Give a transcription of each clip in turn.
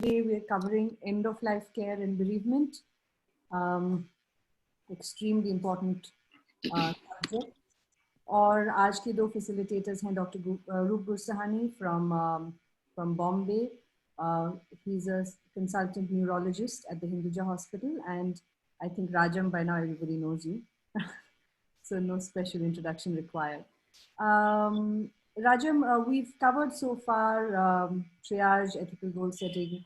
Today we're covering end of life care and bereavement. Extremely important subject. और आज के दो facilitators हैं डॉक्टर रूप गुरसहानी from Bombay. He's a consultant neurologist at the Hinduja Hospital, and I think Rajam, by now everybody knows you. So no special introduction required. Rajam, we've covered so far triage, ethical goal setting,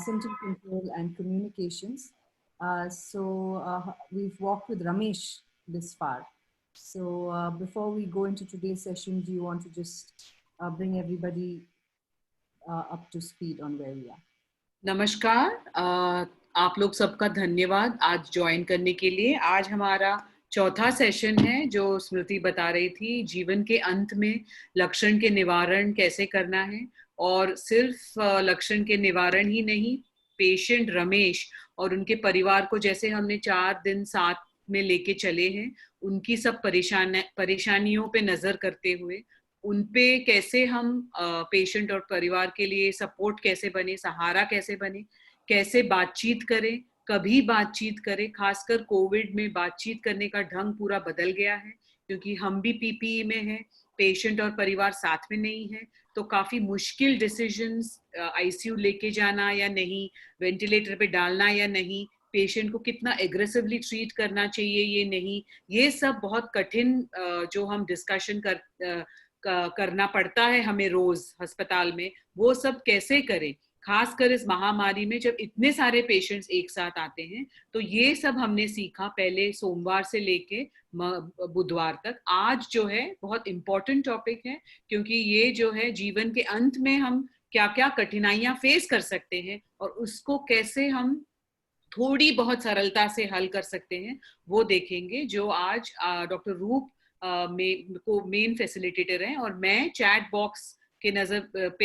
symptom control, and communications. We've walked with Ramesh this far. So before we go into today's session, do you want to just bring everybody up to speed on where we are? नमस्कार, आप लोग सबका धन्यवाद आज join करने के लिए। आज हमारा चौथा सेशन है जो स्मृति बता रही थी, जीवन के अंत में लक्षण के निवारण कैसे करना है। और सिर्फ लक्षण के निवारण ही नहीं, पेशेंट रमेश और उनके परिवार को जैसे हमने 4 दिन साथ में लेके चले हैं, उनकी सब परेशानियों पे नजर करते हुए उन पे कैसे हम पेशेंट और परिवार के लिए सपोर्ट कैसे बने, सहारा कैसे बने, कैसे बातचीत करें, कभी बातचीत करें। खासकर कोविड में बातचीत करने का ढंग पूरा बदल गया है, क्योंकि हम भी पीपीई में हैं, पेशेंट और परिवार साथ में नहीं है, तो काफी मुश्किल डिसीजंस, आईसीयू लेके जाना या नहीं, वेंटिलेटर पे डालना या नहीं, पेशेंट को कितना एग्रेसिवली ट्रीट करना चाहिए ये नहीं, ये सब बहुत कठिन जो हम डिस्कशन करना पड़ता है हमें रोज अस्पताल में, वो सब कैसे करें। खासकर इस महामारी में जब इतने सारे पेशेंट्स एक साथ आते हैं, तो ये सब हमने सीखा पहले सोमवार से लेके बुधवार तक। आज जो है बहुत इम्पोर्टेंट टॉपिक है, क्योंकि ये जो है जीवन के अंत में हम क्या क्या कठिनाइयां फेस कर सकते हैं और उसको कैसे हम थोड़ी बहुत सरलता से हल कर सकते हैं, वो देखेंगे। जो आज डॉक्टर रूप मेन फैसिलिटेटर हैं और मैं चैट बॉक्स के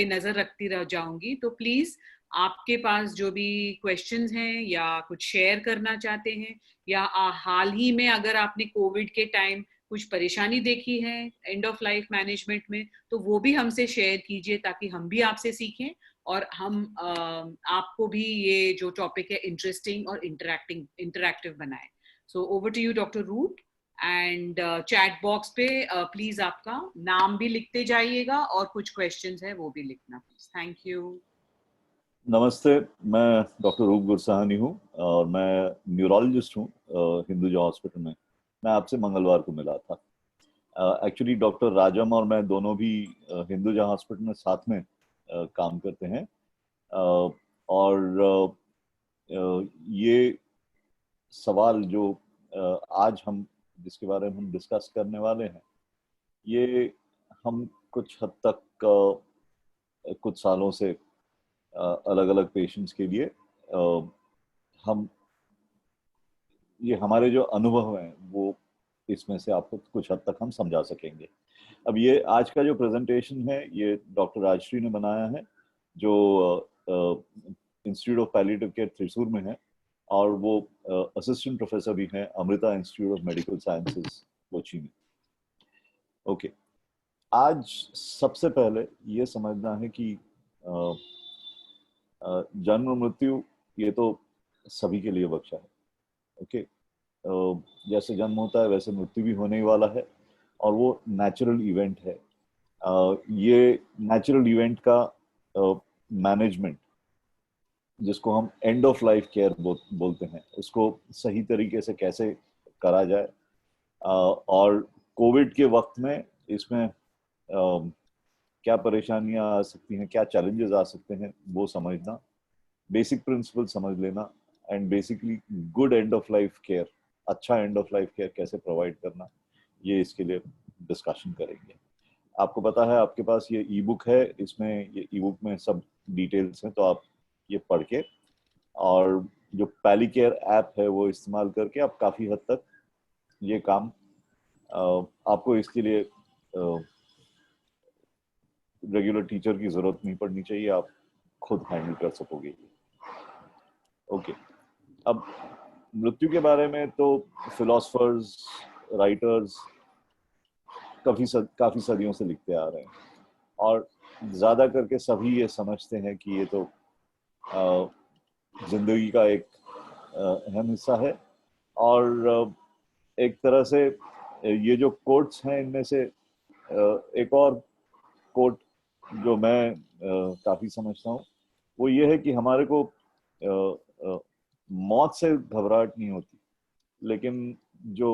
नजर रखती रह जाऊंगी। तो प्लीज आपके पास जो भी क्वेश्चंस हैं या कुछ शेयर करना चाहते हैं, या हाल ही में अगर आपने कोविड के टाइम कुछ परेशानी देखी है एंड ऑफ लाइफ मैनेजमेंट में, तो वो भी हमसे शेयर कीजिए, ताकि हम भी आपसे सीखें और हम आपको भी ये जो टॉपिक है इंटरेस्टिंग और इंटरैक्टिव बनाए। So over to you doctor Roop, and chat box पे प्लीज आपका नाम भी लिखते जाइएगा और कुछ क्वेश्चंस है वो भी लिखना प्लीज। Thank you. नमस्ते, मैं डॉक्टर रूप गुरसहानी हूँ और मैं न्यूरोलॉजिस्ट हूँ हिंदुजा हॉस्पिटल में। मैं आपसे मंगलवार को मिला था। एक्चुअली डॉक्टर राजम और मैं दोनों भी हिंदुजा हॉस्पिटल में साथ में काम करते हैं, और ये सवाल जो आज हम जिसके बारे में हम डिस्कस करने वाले हैं, ये हम कुछ हद तक कुछ सालों से अलग अलग पेशेंट्स के लिए हम ये हमारे जो अनुभव हैं वो इसमें से आपको कुछ हद तक हम समझा सकेंगे। अब ये आज का जो प्रेजेंटेशन है ये डॉक्टर राजश्री ने बनाया है, जो institute of palliative care Thrissur में है, और वो असिस्टेंट प्रोफेसर भी हैं Amrita institute of medical sciences Kochi में। ओके, आज सबसे पहले ये समझना है कि जन्म मृत्यु ये तो सभी के लिए बख्शा है। ओके, जैसे जन्म होता है वैसे मृत्यु भी होने ही वाला है, और वो नेचुरल इवेंट है। ये नेचुरल इवेंट का मैनेजमेंट, जिसको हम एंड ऑफ लाइफ केयर बोलते हैं, उसको सही तरीके से कैसे करा जाए, और कोविड के वक्त में इसमें क्या परेशानियां आ सकती हैं, क्या चैलेंजेस आ सकते हैं, वो समझना, बेसिक प्रिंसिपल समझ लेना, and basically good end of life care, अच्छा एंड ऑफ लाइफ केयर कैसे प्रोवाइड करना, ये इसके लिए डिस्कशन करेंगे। आपको पता है आपके पास ये ई बुक है, इसमें ये ई बुक में सब डिटेल्स हैं, तो आप ये पढ़ के और जो पैलीकेयर ऐप है वो इस्तेमाल करके आप काफ़ी हद तक ये काम, आपको इसके लिए रेगुलर टीचर की ज़रूरत नहीं पड़नी चाहिए, आप खुद हैंडल कर सकोगे। ओके, अब मृत्यु के बारे में तो फिलोसफर्स, राइटर्स काफ़ी सदियों से लिखते आ रहे हैं, और ज़्यादा करके सभी ये समझते हैं कि ये तो जिंदगी का एक अहम हिस्सा है। और एक तरह से ये जो कोट्स हैं, इनमें से एक और कोट जो मैं काफी समझता हूँ, वो ये है कि हमारे को मौत से घबराहट नहीं होती, लेकिन जो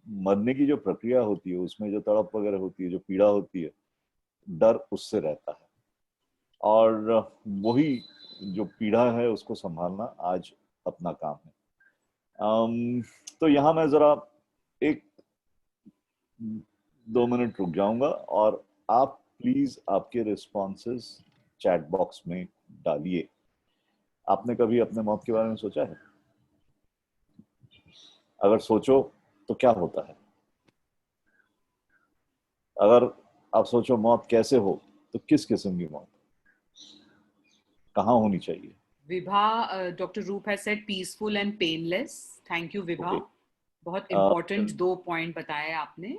मरने की जो प्रक्रिया होती है, उसमें जो तड़प वगैरह होती है, जो पीड़ा होती है, डर उससे रहता है। और वही जो पीड़ा है उसको संभालना आज अपना काम है। तो यहाँ मैं जरा एक 2 मिनट रुक जाऊंगा और आप प्लीज आपके रिस्पॉन्सेस चैट बॉक्स में डालिए। आपने कभी अपने मौत के बारे में सोचा है? अगर सोचो तो क्या होता है? अगर आप सोचो मौत कैसे हो, तो किस किस्म की मौत, कहाँ होनी चाहिए? विभा, डॉक्टर रूप has said peaceful and painless. Thank you Vibha, okay. बहुत इम्पोर्टेंट 2 पॉइंट बताए आपने।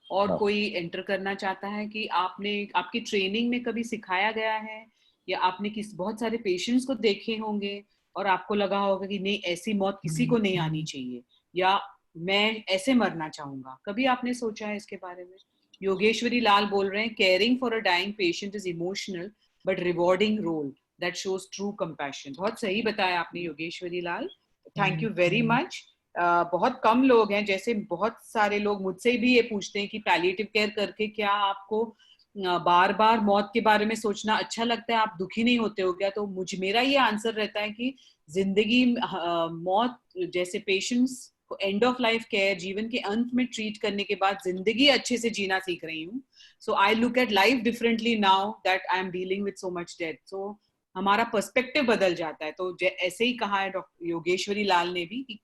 और हाँ, कोई एंटर करना चाहता है कि आपने आपकी ट्रेनिंग में कभी सिखाया गया है, या आपने किस बहुत सारे पेशेंट्स को देखे होंगे और आपको लगा होगा कि नहीं, ऐसी मौत किसी को नहीं आनी चाहिए, या मैं ऐसे मरना चाहूंगा, कभी आपने सोचा है इसके बारे में? योगेश्वरी लाल बोल रहे हैं, caring for a dying patient is emotional but rewarding role that shows true compassion. बहुत सही बताया आपने Yogeshwari Lal, thank you very much. बहुत कम लोग हैं, जैसे बहुत सारे लोग मुझसे भी ये पूछते हैं कि पैलिएटिव केयर करके क्या आपको बार बार मौत के बारे में सोचना अच्छा लगता है, आप दुखी नहीं होते हो क्या? तो मेरा ये आंसर रहता है कि जिंदगी मौत जैसे पेशेंट्स को एंड ऑफ लाइफ केयर, जीवन के अंत में ट्रीट करने के बाद जिंदगी अच्छे से जीना सीख रही हूँ। So I look at life differently now that I am dealing with so much death. So हमारा पर्सपेक्टिव बदल जाता है। तो ऐसे ही कहा है डॉक्टर योगेश्वरी लाल ने भी कि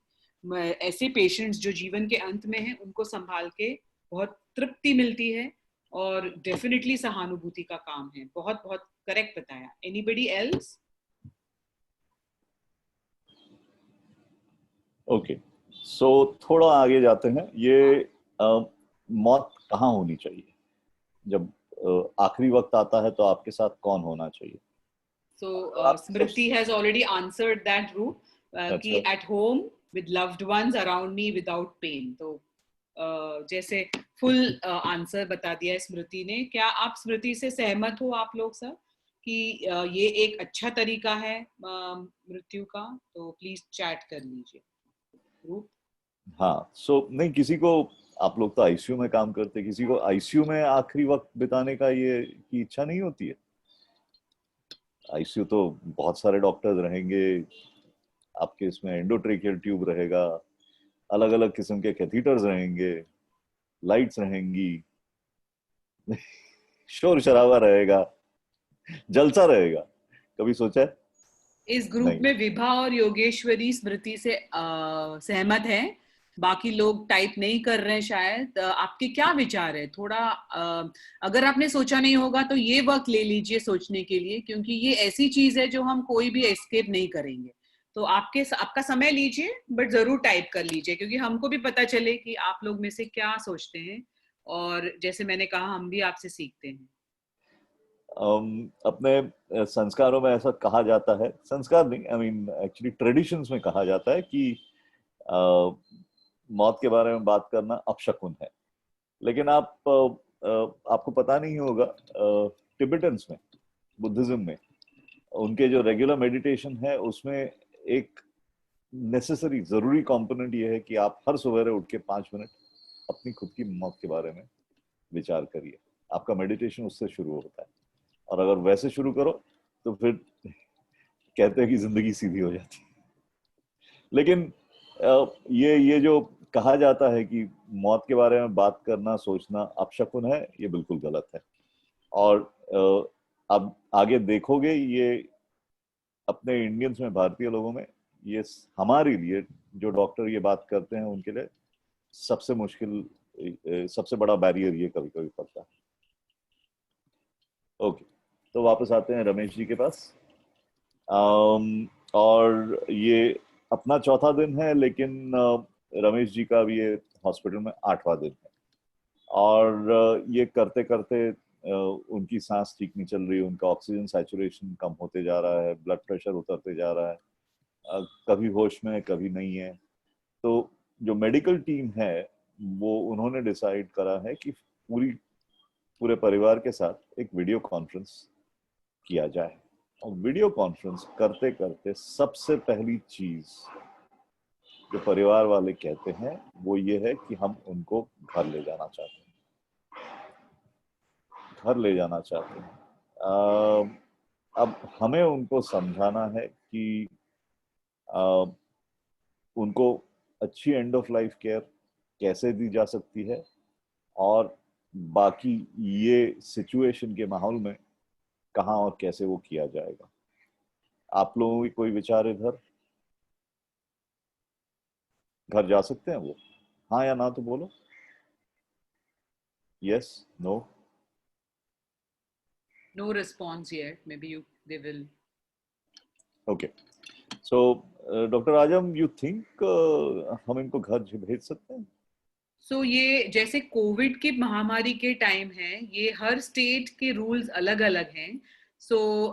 ऐसे पेशेंट्स जो जीवन के अंत में हैं, उनको संभाल के बहुत तृप्ति मिलती है, और डेफिनेटली सहानुभूति का काम है। बहुत बहुत करेक्ट बताया। Anybody else? ओके। सो थोड़ा आगे जाते हैं। ये मौत कहाँ होनी चाहिए? जब आखिरी वक्त आता है तो आपके साथ कौन होना चाहिए? So आप Smriti has already answered that, Roop, कि अच्छा, at home with loved ones around me without pain. तो जैसे फुल आंसर बता दिया है स्मृति ने। क्या आप स्मृति से सहमत हो आप लोग सब कि ये एक अच्छा तरीका है मृत्यु का? तो प्लीज चैट कर लीजिए। रूप? हाँ। सो नहीं, किसी को, आप लोग तो आईसीयू में काम करते, किसी को आईसीयू में आखिरी वक्त बिताने का ये की इच्छा नहीं होती है? आईसीयू तो बहुत सारे डॉक्टर्स रहेंगे, आपके इसमें एंडोट्रेकियल ट्यूब रहेगा, अलग अलग किस्म के कैथीटर्स रहेंगे, लाइट्स रहेंगी, शोर शराबा रहेगा, जलसा रहेगा। कभी सोचा है? इस ग्रुप नहीं। में विभा और योगेश्वरी स्मृति से सहमत है, बाकी लोग टाइप नहीं कर रहे हैं शायद। आपके क्या विचार है? थोड़ा अगर आपने सोचा नहीं होगा तो ये वक्त ले लीजिए सोचने के लिए, क्योंकि ये ऐसी चीज है जो हम कोई भी एस्केप नहीं करेंगे। तो आपका समय लीजिए, बट जरूर टाइप कर लीजिए, क्योंकि हमको भी पता चले कि आप लोग में से क्या सोचते हैं, और जैसे मैंने कहा, हम भी आपसे सीखते हैं। अपने संस्कारों में ऐसा कहा जाता है, संस्कार नहीं, आई मीन एक्चुअली ट्रेडिशंस में कहा जाता है कि अ, मौत के बारे में बात करना अपशकुन है। लेकिन आपको पता नहीं होगा, टिबेटन्स में, बुद्धिज्म में, उनके जो रेगुलर मेडिटेशन है उसमें एक नेसेसरी, जरूरी कंपोनेंट ये है कि आप हर सवेरे उठ के 5 मिनट अपनी खुद की मौत के बारे में विचार करिए। आपका मेडिटेशन उससे शुरू होता है, और अगर वैसे शुरू करो तो फिर कहते हैं कि जिंदगी सीधी हो जाती है। लेकिन ये जो कहा जाता है कि मौत के बारे में बात करना, सोचना अपशकुन है, ये बिल्कुल गलत है। और अब आगे देखोगे, ये अपने इंडियंस में, भारतीय लोगों में, ये हमारे लिए जो डॉक्टर ये बात करते हैं उनके लिए सबसे मुश्किल, सबसे बड़ा बैरियर ये कभी कभी पड़ता है। ओके, तो वापस आते हैं रमेश जी के पास। और ये अपना चौथा दिन है, लेकिन रमेश जी का भी ये हॉस्पिटल में 8वां दिन है। और ये करते करते उनकी सांस ठीक नहीं चल रही, उनका ऑक्सीजन सैचुरेशन कम होते जा रहा है, ब्लड प्रेशर उतरते जा रहा है, कभी होश में कभी नहीं है। तो जो मेडिकल टीम है वो उन्होंने डिसाइड करा है कि पूरे परिवार के साथ एक वीडियो कॉन्फ्रेंस किया जाए। और वीडियो कॉन्फ्रेंस करते करते सबसे पहली चीज जो परिवार वाले कहते हैं वो ये है कि हम उनको घर ले जाना चाहते हैं, घर ले जाना चाहते हैं। अब हमें उनको समझाना है कि उनको अच्छी एंड ऑफ लाइफ केयर कैसे दी जा सकती है, और बाकी ये सिचुएशन के माहौल में कहाँ और कैसे वो किया जाएगा। आप लोगों की कोई विचार इधर? घर जा सकते हैं वो? हाँ या ना तो बोलो, yes, no. No response yet. Maybe they will. Okay, so doctor Azam, you think हम इनको घर भेज सकते हैं? ये जैसे कोविड की महामारी के टाइम है, ये हर स्टेट के रूल्स अलग अलग हैं।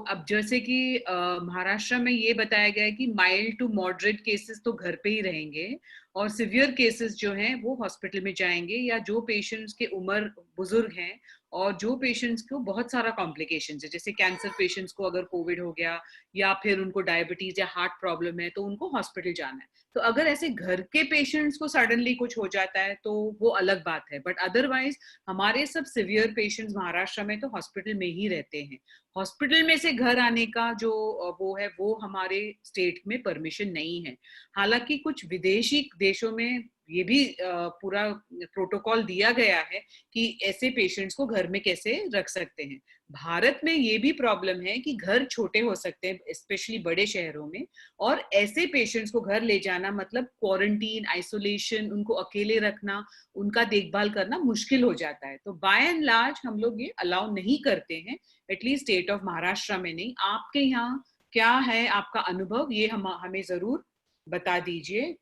अब जैसे कि महाराष्ट्र में ये बताया गया है कि माइल्ड टू मॉडरेट केसेस तो घर पे ही रहेंगे, और सिवियर केसेस जो हैं वो हॉस्पिटल में जाएंगे, या जो पेशेंट्स के उम्र बुजुर्ग हैं और जो पेशेंट्स को बहुत सारा कॉम्प्लिकेशंस है, जैसे कैंसर पेशेंट्स को अगर कोविड हो गया या फिर उनको डायबिटीज या हार्ट प्रॉब्लम है, तो उनको हॉस्पिटल जाना है। तो अगर ऐसे घर के पेशेंट्स को सडनली कुछ हो जाता है तो वो अलग बात है, बट अदरवाइज हमारे सब सिवियर पेशेंट्स महाराष्ट्र में तो हॉस्पिटल में ही रहते हैं। हॉस्पिटल में से घर आने का जो वो है वो हमारे स्टेट में परमिशन नहीं है। हालांकि कुछ विदेशी देशों में ये भी पूरा प्रोटोकॉल दिया गया है कि ऐसे पेशेंट्स को घर में कैसे रख सकते हैं। भारत में ये भी प्रॉब्लम है कि घर छोटे हो सकते हैं, स्पेशली बड़े शहरों में, और ऐसे पेशेंट्स को घर ले जाना मतलब क्वारंटीन, आइसोलेशन, उनको अकेले रखना, उनका देखभाल करना मुश्किल हो जाता है। तो बाय एंड लार्ज हम लोग ये अलाउ नहीं करते हैं, एटलीस्ट स्टेट ऑफ महाराष्ट्र में नहीं। आपके यहाँ क्या है आपका अनुभव, ये हमें जरूर बता दीजिए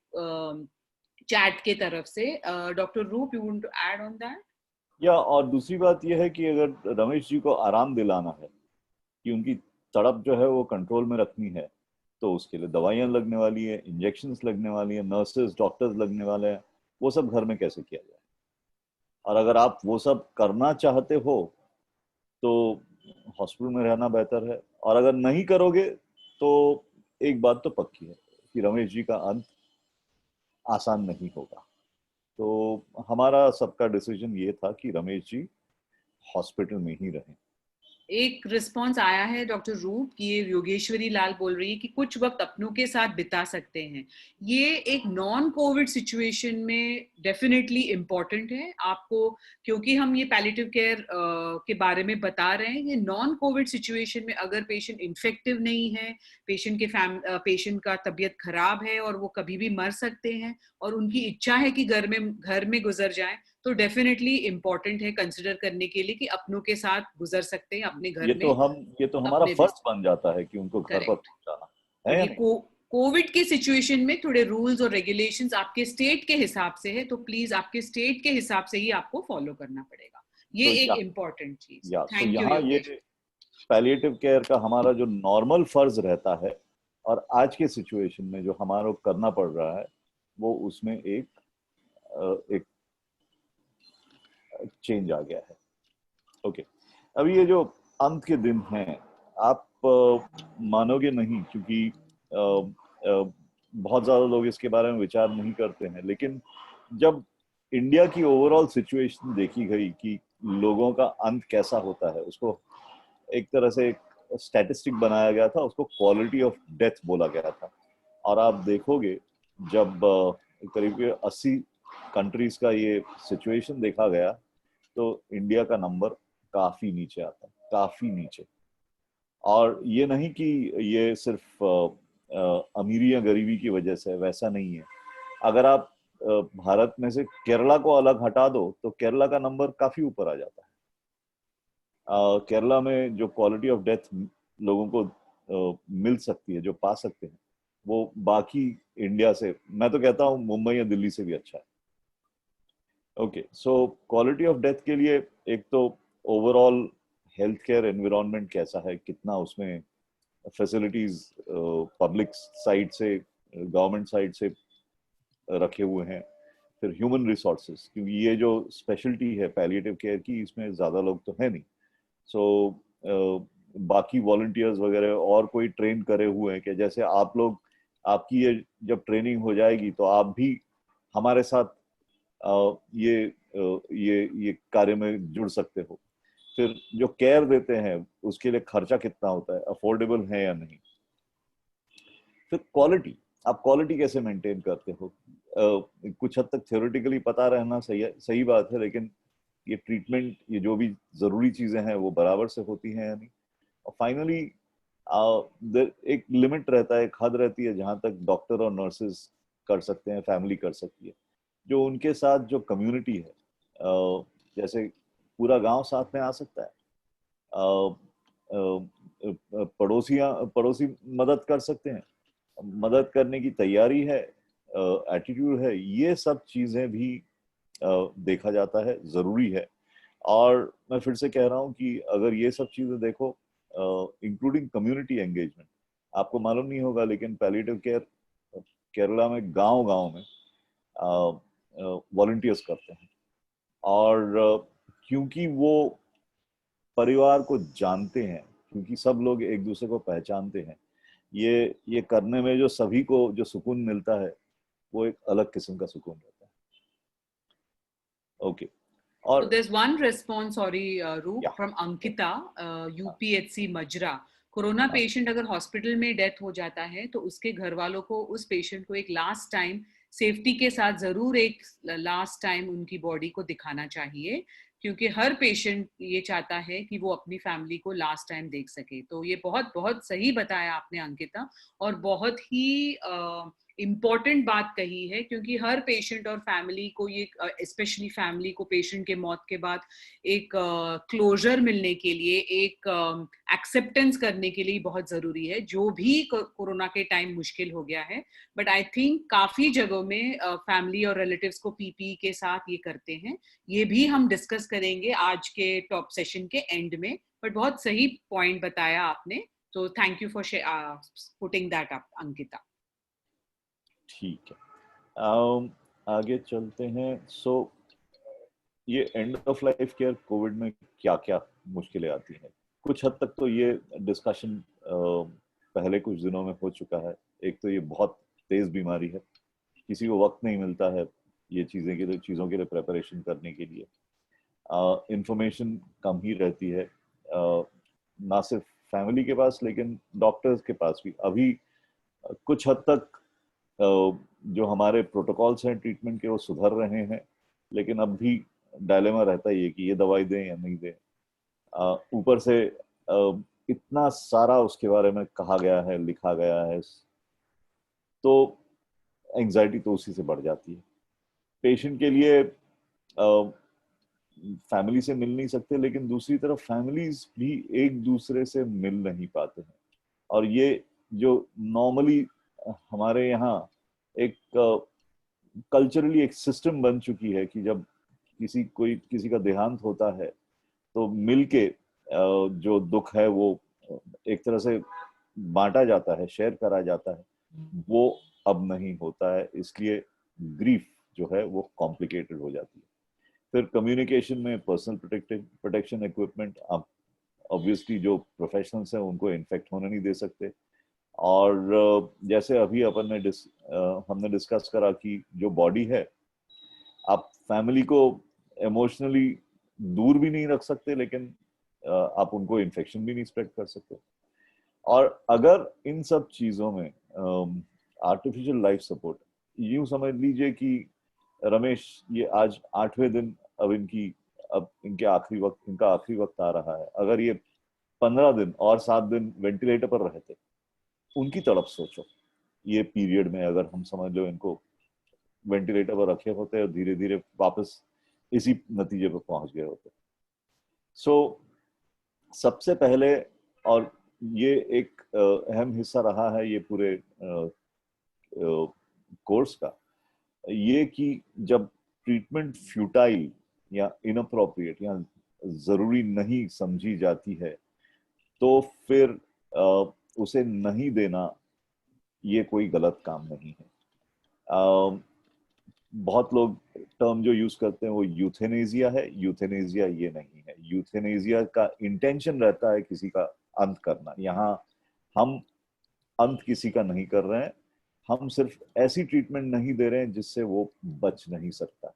चैट के तरफ से। Doctor Roop, you want to add on that? या और दूसरी बात यह है कि अगर रमेश जी को आराम दिलाना है कि उनकी तड़प जो है वो कंट्रोल में रखनी है, तो उसके लिए दवाइयां लगने वाली है, इंजेक्शंस लगने वाली है, नर्सेज डॉक्टर्स लगने वाले हैं, वो सब घर में कैसे किया जाए? और अगर आप वो सब करना चाहते हो तो हॉस्पिटल में रहना बेहतर है, और अगर नहीं करोगे तो एक बात तो पक्की है कि रमेश जी का अंत आसान नहीं होगा। तो हमारा सबका डिसीजन ये था कि रमेश जी हॉस्पिटल में ही रहें। एक रिस्पॉन्स आया है डॉक्टर रूप की, ये योगेश्वरी लाल बोल रही है कि कुछ वक्त अपनों के साथ बिता सकते हैं। ये एक नॉन कोविड सिचुएशन में डेफिनेटली इम्पोर्टेंट है आपको, क्योंकि हम ये पैलिएटिव केयर के बारे में बता रहे हैं। ये नॉन कोविड सिचुएशन में अगर पेशेंट इन्फेक्टिव नहीं है, पेशेंट का तबीयत खराब है और वो कभी भी मर सकते हैं, और उनकी इच्छा है कि घर में गुजर जाए, तो डेफिनेटली इम्पोर्टेंट है कंसिडर करने के लिए कि अपनों के साथ गुजर सकते हैं अपने घर में। ये तो हमारा फर्ज बन जाता है कि उनको घर पर पहुंचाना है। कोविड के सिचुएशन में थोड़े रूल्स और रेगुलेशंस आपके स्टेट के हिसाब से है, तो प्लीज आपके स्टेट के हिसाब से ही आपको फॉलो करना पड़ेगा। ये एक इम्पोर्टेंट चीज। Thank you. यहाँ ये पैलिएटिव केयर का हमारा जो नॉर्मल फर्ज रहता है, और आज के सिचुएशन में जो हमारा करना पड़ रहा है, वो उसमें एक चेंज आ गया है। ओके, अभी ये जो अंत के दिन हैं, आप मानोगे नहीं, क्योंकि बहुत ज्यादा लोग इसके बारे में विचार नहीं करते हैं, लेकिन जब इंडिया की ओवरऑल सिचुएशन देखी गई कि लोगों का अंत कैसा होता है, उसको एक तरह से एक स्टैटिस्टिक बनाया गया था, उसको क्वालिटी ऑफ डेथ बोला गया था। और आप देखोगे जब करीब 80 कंट्रीज का ये सिचुएशन देखा गया, तो इंडिया का नंबर काफी नीचे आता है, काफी नीचे। और ये नहीं कि ये सिर्फ अमीरी या गरीबी की वजह से, वैसा नहीं है। अगर आप भारत में से केरला को अलग हटा दो तो केरला का नंबर काफी ऊपर आ जाता है। केरला में जो क्वालिटी ऑफ डेथ लोगों को मिल सकती है, जो पा सकते हैं, वो बाकी इंडिया से, मैं तो कहता हूँ मुंबई या दिल्ली से भी अच्छा है। Okay, so quality of death के लिए एक तो ओवरऑल हेल्थ केयर एनवायरनमेंट कैसा है, कितना उसमें फैसिलिटीज पब्लिक साइड से, गवर्नमेंट साइड से रखे हुए हैं, फिर ह्यूमन रिसोर्सेज, क्योंकि ये जो स्पेशलिटी है पैलिएटिव केयर की, इसमें ज़्यादा लोग तो है नहीं। सो बाकी वॉलंटियर्स वगैरह और कोई ट्रेन करे हुए हैं कि जैसे आप लोग, आपकी ये जब ट्रेनिंग हो जाएगी तो आप भी हमारे साथ ये कार्य में जुड़ सकते हो। फिर जो केयर देते हैं उसके लिए खर्चा कितना होता है, अफोर्डेबल है या नहीं। फिर क्वालिटी, आप क्वालिटी कैसे मेंटेन करते हो। कुछ हद तक थ्योरेटिकली पता रहना सही है, सही बात है, लेकिन ये ट्रीटमेंट, ये जो भी जरूरी चीजें हैं वो बराबर से होती हैं या नहीं। और फाइनली एक लिमिट रहता है, एक हद रहती है जहां तक डॉक्टर और नर्सेज कर सकते हैं, फैमिली कर सकती है। जो उनके साथ जो कम्युनिटी है, जैसे पूरा गांव साथ में आ सकता है, पड़ोसी मदद कर सकते हैं, मदद करने की तैयारी है, एटीट्यूड है, ये सब चीजें भी देखा जाता है, जरूरी है। और मैं फिर से कह रहा हूँ कि अगर ये सब चीजें देखो, इंक्लूडिंग कम्युनिटी एंगेजमेंट, आपको मालूम नहीं होगा लेकिन पैलिएटिव केयर केरला में गांव गांव में वॉलंटियर्स करते हैं। और क्योंकि वो परिवार को जानते हैं, क्योंकि सब लोग एक दूसरे को पहचानते हैं, ये करने में जो सभी को जो सुकून मिलता है वो एक अलग किस्म का सुकून रहता है। Okay. So there's one response, sorry, Roop, Yeah. from Ankita, UPHC Majra. Corona patient अगर हॉस्पिटल में डेथ हो जाता है तो उसके घर वालों को उस पेशेंट को एक लास्ट टाइम सेफ्टी के साथ जरूर एक लास्ट टाइम उनकी बॉडी को दिखाना चाहिए, क्योंकि हर पेशेंट ये चाहता है कि वो अपनी फैमिली को लास्ट टाइम देख सके। तो ये बहुत बहुत सही बताया आपने अंकिता, और बहुत ही इम्पॉर्टेंट बात कही है, क्योंकि हर पेशेंट और फैमिली को ये, स्पेशली फैमिली को पेशेंट के मौत के बाद एक क्लोजर मिलने के लिए, एक एक्सेप्टेंस करने के लिए बहुत जरूरी है, जो भी कोरोना के टाइम मुश्किल हो गया है। बट आई थिंक काफी जगहों में फैमिली और रिलेटिव्स को पीपीई के साथ ये करते हैं। ये भी हम डिस्कस करेंगे आज के टॉप सेशन के एंड में, बट बहुत सही पॉइंट बताया आपने, तो thank you for putting that up Ankita. ठीक है, आगे चलते हैं। सो ये end of life care Covid में क्या क्या मुश्किलें आती हैं, कुछ हद तक तो ये डिस्कशन पहले कुछ दिनों में हो चुका है। एक तो ये बहुत तेज बीमारी है, किसी को वक्त नहीं मिलता है ये चीज़ों के लिए प्रिपरेशन करने के लिए। इंफॉर्मेशन कम ही रहती है, ना सिर्फ फैमिली के पास लेकिन डॉक्टर्स के पास भी। अभी कुछ हद तक जो हमारे प्रोटोकॉल्स हैं ट्रीटमेंट के वो सुधर रहे हैं, लेकिन अब भी डायलेमा रहता ही है कि ये दवाई दें या नहीं दें। ऊपर से इतना सारा उसके बारे में कहा गया है, लिखा गया है, तो एंजाइटी तो उसी से बढ़ जाती है। पेशेंट के लिए फैमिली से मिल नहीं सकते, लेकिन दूसरी तरफ फैमिलीज भी एक दूसरे से मिल नहीं पाते हैं। और ये जो नॉर्मली हमारे यहाँ एक कल्चरली एक सिस्टम बन चुकी है कि जब किसी का देहांत होता है तो मिलके जो दुख है वो एक तरह से बांटा जाता है, शेयर करा जाता है, वो अब नहीं होता है। इसलिए ग्रीफ जो है वो कॉम्प्लिकेटेड हो जाती है। फिर कम्युनिकेशन में पर्सनल प्रोटेक्शन इक्विपमेंट, आप ऑब्वियसली जो प्रोफेशनल्स हैं उनको इन्फेक्ट होने नहीं दे सकते। और जैसे अभी हमने डिस्कस करा कि जो बॉडी है, आप फैमिली को इमोशनली दूर भी नहीं रख सकते, लेकिन आप उनको इन्फेक्शन भी नहीं स्प्रेड कर सकते। और अगर इन सब चीजों में आर्टिफिशियल लाइफ सपोर्ट, यूं समझ लीजिए कि रमेश ये आज 8वें दिन अब इनका आखिरी वक्त आ रहा है। अगर ये 15 दिन और 7 दिन वेंटिलेटर पर रहते, उनकी तड़प सोचो। ये पीरियड में अगर हम समझ लो इनको वेंटिलेटर पर रखे होते और धीरे धीरे वापस इसी नतीजे पर पहुंच गए होते। सो सबसे पहले, और ये एक अहम हिस्सा रहा है ये पूरे कोर्स का, ये कि जब ट्रीटमेंट फ्यूटाइल या इनअप्रोप्रिएट या जरूरी नहीं समझी जाती है तो फिर उसे नहीं देना ये कोई गलत काम नहीं है। बहुत लोग टर्म जो यूज करते हैं वो यूथेनेजिया है, यूथेनेजिया ये नहीं है। यूथेनेजिया का इंटेंशन रहता है किसी का अंत करना। यहाँ हम अंत किसी का नहीं कर रहे हैं, हम सिर्फ ऐसी ट्रीटमेंट नहीं दे रहे हैं जिससे वो बच नहीं सकता।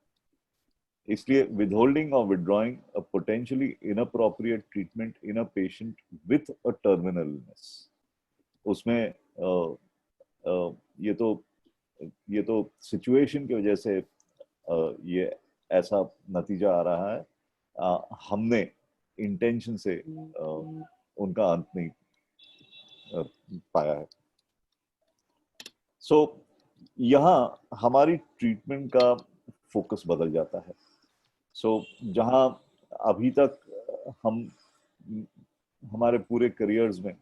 इसलिए withholding or withdrawing a potentially inappropriate treatment in a patient with a terminal illness, उसमें ये तो सिचुएशन की वजह से ये ऐसा नतीजा आ रहा है। हमने इंटेंशन से उनका अंत नहीं पाया है। सो यहाँ हमारी ट्रीटमेंट का फोकस बदल जाता है। जहाँ अभी तक हम हमारे पूरे करियर्स में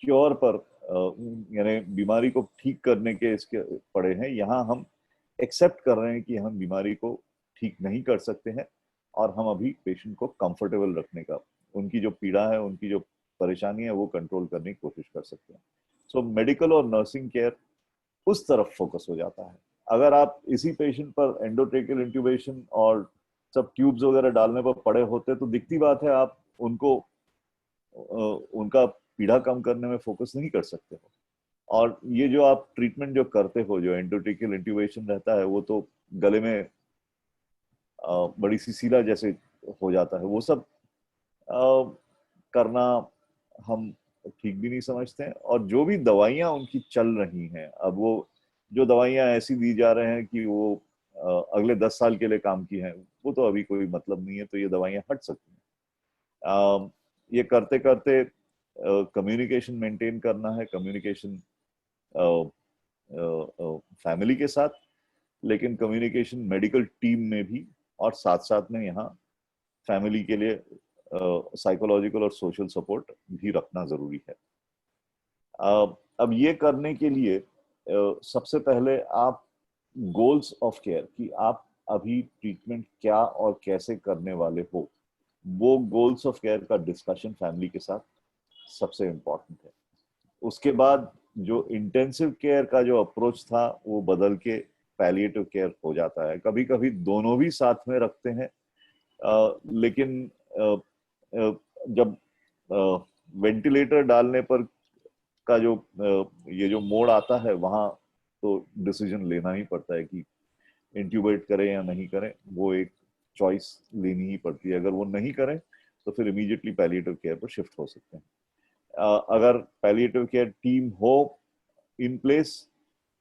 क्योर पर यानी बीमारी को ठीक करने के इसके पड़े हैं, यहाँ हम एक्सेप्ट कर रहे हैं कि हम बीमारी को ठीक नहीं कर सकते हैं और हम अभी पेशेंट को कंफर्टेबल रखने का, उनकी जो पीड़ा है, उनकी जो परेशानी है वो कंट्रोल करने की कोशिश कर सकते हैं। सो मेडिकल और नर्सिंग केयर उस तरफ फोकस हो जाता है। अगर आप इसी पेशेंट पर एंडोट्रेकियल इंट्यूबेशन और सब ट्यूब्स वगैरह डालने पर पड़े होते तो दिखती बात है आप उनको उनका पीड़ा कम करने में फोकस नहीं कर सकते हो। और ये जो आप ट्रीटमेंट जो करते हो, जो एंडोट्रेकियल इंट्यूबेशन रहता है, वो तो गले में बड़ी सी सीला जैसे हो जाता है, वो सब करना हम ठीक भी नहीं समझते हैं। और जो भी दवाइयाँ उनकी चल रही हैं, अब वो जो दवाइयाँ ऐसी दी जा रहे हैं कि वो अगले 10 साल के लिए काम की हैं, वो तो अभी कोई मतलब नहीं है, तो ये दवाइयाँ हट सकती हैं। ये करते करते कम्युनिकेशन मेंटेन करना है, कम्युनिकेशन फैमिली के साथ, लेकिन कम्युनिकेशन मेडिकल टीम में भी, और साथ साथ में यहाँ फैमिली के लिए साइकोलॉजिकल और सोशल सपोर्ट भी रखना जरूरी है। अब ये करने के लिए सबसे पहले आप गोल्स ऑफ केयर कि आप अभी ट्रीटमेंट क्या और कैसे करने वाले हो, वो गोल्स ऑफ केयर का डिस्कशन फैमिली के साथ सबसे इम्पोर्टेंट है। उसके बाद जो इंटेंसिव केयर का जो अप्रोच था वो बदल के पैलिएटिव केयर हो जाता है। कभी कभी दोनों भी साथ में रखते हैं, लेकिन जब वेंटिलेटर डालने पर का जो ये जो मोड आता है, वहां तो डिसीजन लेना ही पड़ता है कि इंट्यूबेट करें या नहीं करें, वो एक चॉइस लेनी ही पड़ती है। अगर वो नहीं करें तो फिर इमीडिएटली पैलिएटिव केयर पर शिफ्ट हो सकते हैं। अगर पैलिएटिव केयर टीम हो इन प्लेस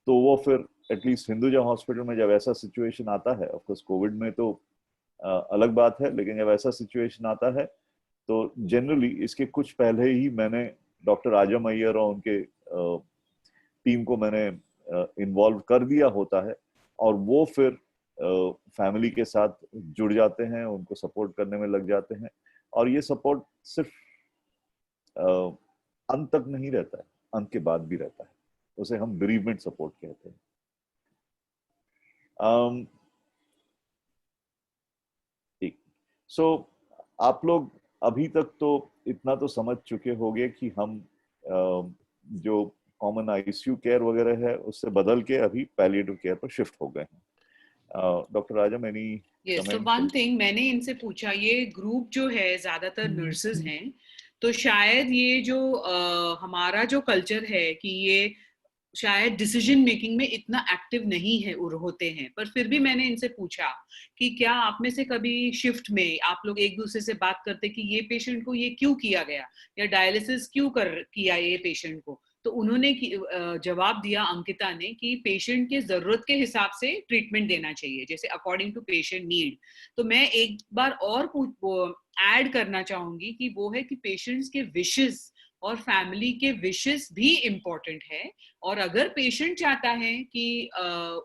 तो वो फिर एटलीस्ट हिंदुजा हॉस्पिटल में जब ऐसा सिचुएशन आता है, ऑफ कोर्स कोविड में तो अलग बात है, लेकिन जब ऐसा सिचुएशन आता है तो जनरली इसके कुछ पहले ही मैंने डॉक्टर आजम अय्यर और उनके टीम को मैंने इन्वॉल्व कर दिया होता है, और वो फिर फैमिली के साथ जुड़ जाते हैं, उनको सपोर्ट करने में लग जाते हैं। और ये सपोर्ट सिर्फ अंत तक नहीं रहता है, अंत के बाद भी रहता है, उसे हम बेरीवमेंट सपोर्ट कहते हैं। ठीक, सो आप लोग अभी तक तो इतना तो समझ चुके होंगे कि हम जो कॉमन आईसीयू केयर वगैरह है उससे बदल के अभी पैलिएटिव केयर पर शिफ्ट हो गए हैं। डॉक्टर राजम, एनी यस, तो वन थिंग मैंने इनसे पूछा, ये ग्रुप जो है ज्यादातर नर्सेज हैं, तो शायद ये जो हमारा जो कल्चर है कि ये शायद डिसीजन मेकिंग में इतना एक्टिव नहीं है होते हैं, पर फिर भी मैंने इनसे पूछा कि क्या आप में से कभी शिफ्ट में आप लोग एक दूसरे से बात करते कि ये पेशेंट को ये क्यों किया गया या डायलिसिस क्यों किया ये पेशेंट को, तो उन्होंने जवाब दिया, अंकिता ने, कि पेशेंट के जरूरत के हिसाब से ट्रीटमेंट देना चाहिए, जैसे अकॉर्डिंग टू पेशेंट नीड। तो मैं एक बार और ऐड करना चाहूंगी कि वो है कि पेशेंट्स के विशेस और फैमिली के विशेस भी इम्पोर्टेंट है। और अगर पेशेंट चाहता है कि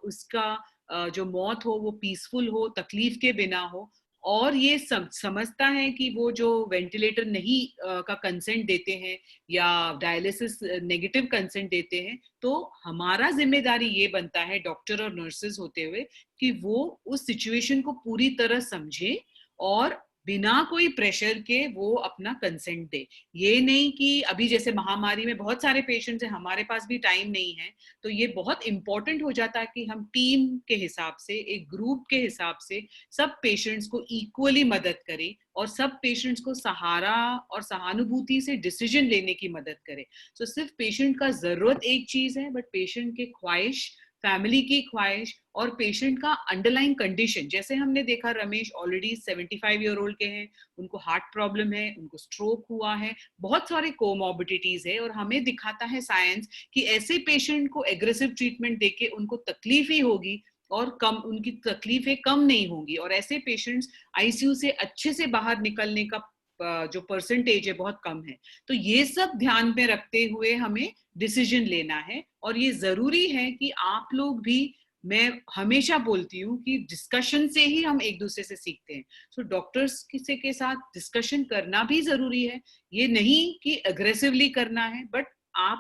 उसका जो मौत हो वो पीसफुल हो, तकलीफ के बिना हो, और ये समझता है कि वो जो वेंटिलेटर नहीं का कंसेंट देते हैं या डायलिसिस नेगेटिव कंसेंट देते हैं, तो हमारा जिम्मेदारी ये बनता है डॉक्टर और नर्सेज होते हुए कि वो उस सिचुएशन को पूरी तरह समझे और बिना कोई प्रेशर के वो अपना कंसेंट दे। ये नहीं कि अभी जैसे महामारी में बहुत सारे पेशेंट्स हैं, हमारे पास भी टाइम नहीं है, तो ये बहुत इंपॉर्टेंट हो जाता है कि हम टीम के हिसाब से, एक ग्रुप के हिसाब से सब पेशेंट्स को इक्वली मदद करें और सब पेशेंट्स को सहारा और सहानुभूति से डिसीजन लेने की मदद करें। तो सिर्फ पेशेंट का जरूरत एक चीज है, बट पेशेंट के ख्वाहिश, फैमिली की ख्वाहिश और पेशेंट का अंडरलाइन कंडीशन, जैसे हमने देखा रमेश ऑलरेडी 75 ईयर ओल्ड के हैं, उनको हार्ट प्रॉब्लम है, उनको स्ट्रोक हुआ है, बहुत सारे कोमॉर्बिडिटीज है, और हमें दिखाता है साइंस कि ऐसे पेशेंट को एग्रेसिव ट्रीटमेंट देके उनको तकलीफ ही होगी और कम, उनकी तकलीफें कम नहीं होंगी, और ऐसे पेशेंट्स आईसीयू से अच्छे से बाहर निकलने का जो परसेंटेज है बहुत कम है। तो ये सब ध्यान में रखते हुए हमें डिसीजन लेना है, और ये जरूरी है कि आप लोग भी, मैं हमेशा बोलती हूँ कि डिस्कशन से ही हम एक दूसरे से सीखते हैं। सो डॉक्टर्स के साथ डिस्कशन करना भी जरूरी है, ये नहीं कि अग्रेसिवली करना है, बट आप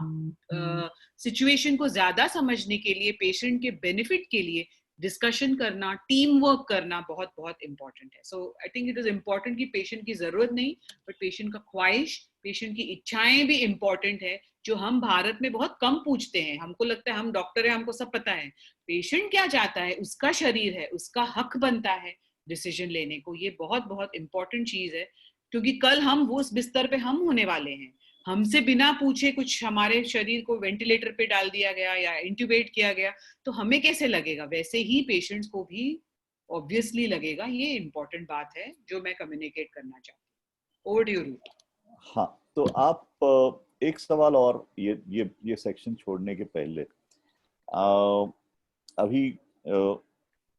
सिचुएशन को ज्यादा समझने के लिए, पेशेंट के बेनिफिट के लिए डिस्कशन करना, टीम वर्क करना बहुत बहुत इंपॉर्टेंट है। So I think it is important कि पेशेंट की जरूरत नहीं, बट पेशेंट का ख्वाहिश, पेशेंट की इच्छाएं भी इम्पोर्टेंट है, जो हम भारत में बहुत कम पूछते हैं। हमको लगता है हम डॉक्टर है, हमको सब पता है। पेशेंट क्या चाहता है, उसका शरीर है, उसका हक बनता है डिसीजन लेने को। ये बहुत बहुत इंपॉर्टेंट चीज है, क्योंकि कल हम वो उस बिस्तर पे हम होने वाले हैं। हमसे बिना पूछे कुछ हमारे शरीर को वेंटिलेटर पे डाल दिया गया या इंट्यूबेट किया गया, तो हमें कैसे लगेगा? वैसे ही पेशेंट्स को भी ऑब्वियसली लगेगा। ये इंपॉर्टेंट बात है जो मैं कम्युनिकेट करना चाहती हूँ। Over to you Roop. हाँ, तो आप एक सवाल और, ये सेक्शन छोड़ने के पहले, अभी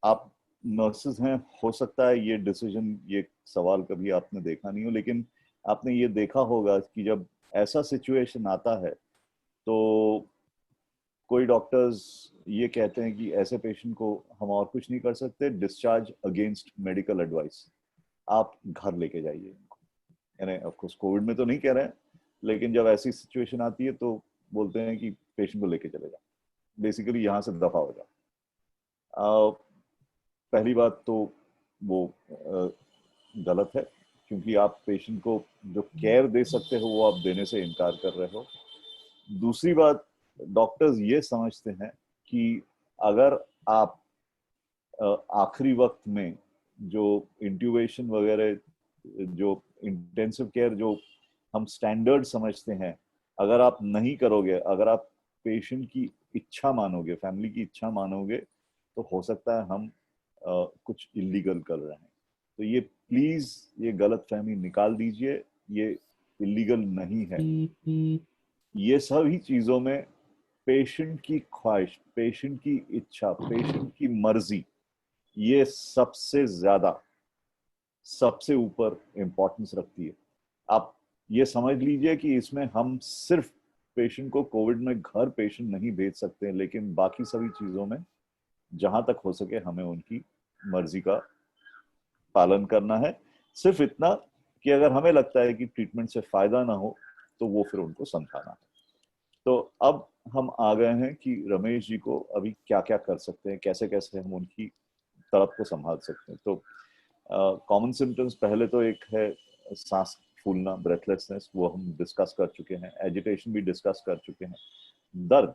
आप नर्सेज हैं, हो सकता है ये डिसीजन, ये सवाल कभी आपने देखा नहीं हो, लेकिन आपने ये देखा होगा कि जब ऐसा सिचुएशन आता है तो कोई डॉक्टर्स ये कहते हैं कि ऐसे पेशेंट को हम और कुछ नहीं कर सकते, डिस्चार्ज अगेंस्ट मेडिकल एडवाइस, आप घर लेके जाइए इनको। यानी ऑफ कोर्स कोविड में तो नहीं कह रहे हैं, लेकिन जब ऐसी सिचुएशन आती है तो बोलते हैं कि पेशेंट को लेके चले जाओ, बेसिकली यहाँ से दफा हो जाओ। पहली बात तो वो गलत है, क्योंकि आप पेशेंट को जो केयर दे सकते हो वो आप देने से इनकार कर रहे हो। दूसरी बात, डॉक्टर्स ये समझते हैं कि अगर आप आखिरी वक्त में जो इंट्यूबेशन वगैरह, जो इंटेंसिव केयर जो हम स्टैंडर्ड समझते हैं, अगर आप नहीं करोगे, अगर आप पेशेंट की इच्छा मानोगे, फैमिली की इच्छा मानोगे, तो हो सकता है हम कुछ इलीगल कर रहे हैं। तो ये प्लीज ये गलतफहमी निकाल दीजिए, ये इलीगल नहीं है। ये सभी चीजों में पेशेंट की ख्वाहिश, पेशेंट की इच्छा, पेशेंट की मर्जी, ये सबसे ज्यादा, सबसे ऊपर इंपॉर्टेंस रखती है। आप ये समझ लीजिए कि इसमें हम सिर्फ पेशेंट को कोविड में घर पेशेंट नहीं भेज सकते, लेकिन बाकी सभी चीजों में जहां तक हो सके हमें उनकी मर्जी का पालन करना है। सिर्फ इतना कि अगर हमें लगता है कि ट्रीटमेंट से फायदा ना हो तो वो फिर उनको समझाना है। तो अब हम आ गए हैं कि रमेश जी को अभी क्या क्या कर सकते हैं, कैसे कैसे हम उनकी तड़प को संभाल सकते हैं। तो कॉमन सिम्टम्स, पहले तो एक है सांस फूलना, ब्रेथलेसनेस, वो हम डिस्कस कर चुके हैं। एजिटेशन भी डिस्कस कर चुके हैं। दर्द,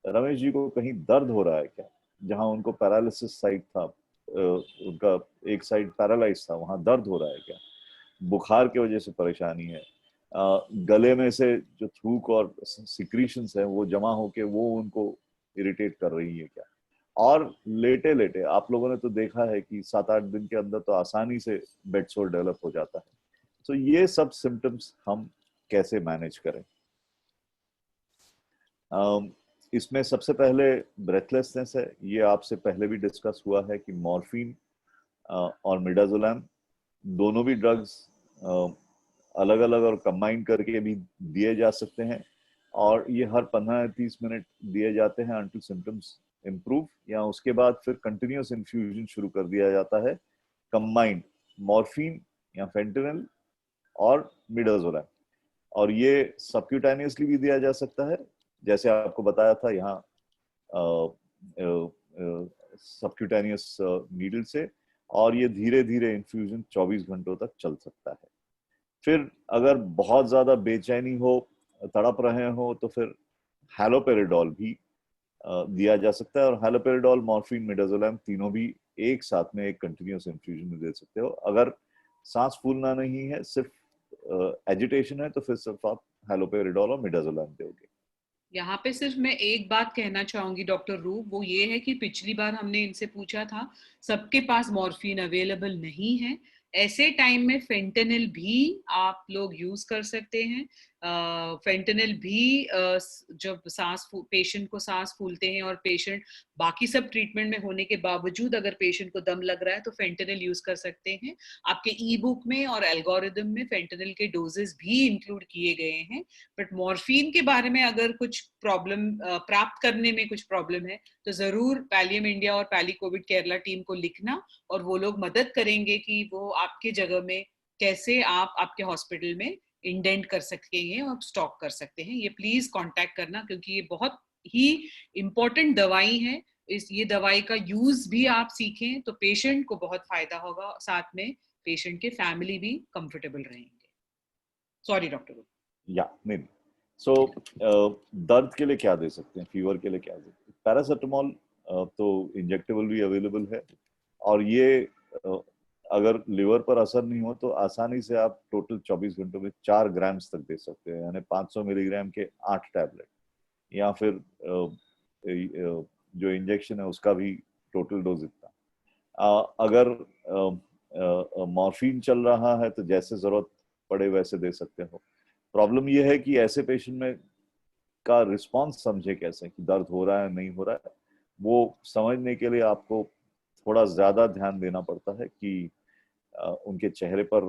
रमेश जी को कहीं दर्द हो रहा है क्या? जहां उनको पैरालिसिस साइड था, उनका एक साइड पैरालाइज था, वहां दर्द हो रहा है क्या? बुखार की वजह से परेशानी है, गले में से जो थूक और सिक्रीशंस है वो जमा होके वो उनको इरिटेट कर रही है क्या? और लेटे लेटे आप लोगों ने तो देखा है कि 7-8 दिन के अंदर तो आसानी से बेड सोर डेवलप हो जाता है। तो ये सब सिम्टम्स हम कैसे मैनेज करें? इसमें सबसे पहले ब्रेथलेसनेस है। ये आपसे पहले भी डिस्कस हुआ है कि मॉर्फिन और मिडाजोलैम दोनों भी ड्रग्स अलग अलग और कंबाइन करके भी दिए जा सकते हैं, और ये हर 15-30 मिनट दिए जाते हैं अंटिल सिम्टम्स इम्प्रूव, या उसके बाद फिर कंटिन्यूअस इन्फ्यूजन शुरू कर दिया जाता है, कंबाइंड मॉर्फिन या फेंटेनिल और मिडाजोलैम। और ये सबक्यूटेनियसली भी दिया जा सकता है, जैसे आपको बताया था यहाँ सबक्यूटेनियस नीडल से, और ये धीरे धीरे इन्फ्यूजन 24 घंटों तक चल सकता है। फिर अगर बहुत ज्यादा बेचैनी हो, तड़प रहे हो, तो फिर हैलोपेरिडोल भी दिया जा सकता है। और हैलोपेरिडोल, मॉर्फिन, मिडाजोलैम तीनों भी एक साथ में एक कंटिन्यूअस इन्फ्यूजन में दे सकते हो। अगर सांस फूलना नहीं है, सिर्फ एजिटेशन है, तो फिर सिर्फ आप हैलोपेरिडोल और मिडाजोलैम दोगे। यहाँ पे सिर्फ मैं एक बात कहना चाहूंगी डॉक्टर रूप, वो ये है कि पिछली बार हमने इनसे पूछा था, सबके पास मॉर्फिन अवेलेबल नहीं है। ऐसे टाइम में फेंटेनिल भी आप लोग यूज कर सकते हैं। फेंटेनिल भी जब पेशेंट को सांस फूलते हैं और पेशेंट बाकी सब ट्रीटमेंट में होने के बावजूद अगर पेशेंट को दम लग रहा है तो फेंटेनिल यूज कर सकते हैं। आपके ई बुक में और एल्गोरिदम में फेंटेनिल के डोजेस भी इंक्लूड किए गए हैं। बट मॉर्फिन के बारे में अगर कुछ प्रॉब्लम प्राप्त करने में कुछ प्रॉब्लम है तो जरूर पैलियम इंडिया और पैली कोविड केरला टीम को लिखना, और वो लोग मदद करेंगे कि वो आपके जगह में कैसे आप आपके हॉस्पिटल में इंडेंट कर सकते हैं और स्टॉक कर सकते हैं। ये प्लीज कांटेक्ट करना, क्योंकि ये बहुत ही इंपॉर्टेंट दवाई है। ये दवाई का यूज भी आप सीखें तो पेशेंट को बहुत फायदा होगा, साथ में पेशेंट के फैमिली भी कंफर्टेबल रहेंगे। Sorry doctor. या नहीं, सो दर्द के लिए क्या दे सकते हैं, फीवर के लिए क्या दे सकते हैं? पैरासिटामोल तो इंजेक्टेबल भी अवेलेबल है, और ये अगर लिवर पर असर नहीं हो तो आसानी से आप टोटल 24 घंटों में 4 ग्राम्स तक दे सकते हैं, यानी 500 मिलीग्राम के 8 टैबलेट, या फिर जो इंजेक्शन है उसका भी टोटल डोज इतना। अगर मॉर्फिन चल रहा है तो जैसे जरूरत पड़े वैसे दे सकते हो। प्रॉब्लम यह है कि ऐसे पेशेंट में का रिस्पांस समझे कैसे, कि दर्द हो रहा है नहीं हो रहा है, वो समझने के लिए आपको थोड़ा ज्यादा ध्यान देना पड़ता है कि उनके चेहरे पर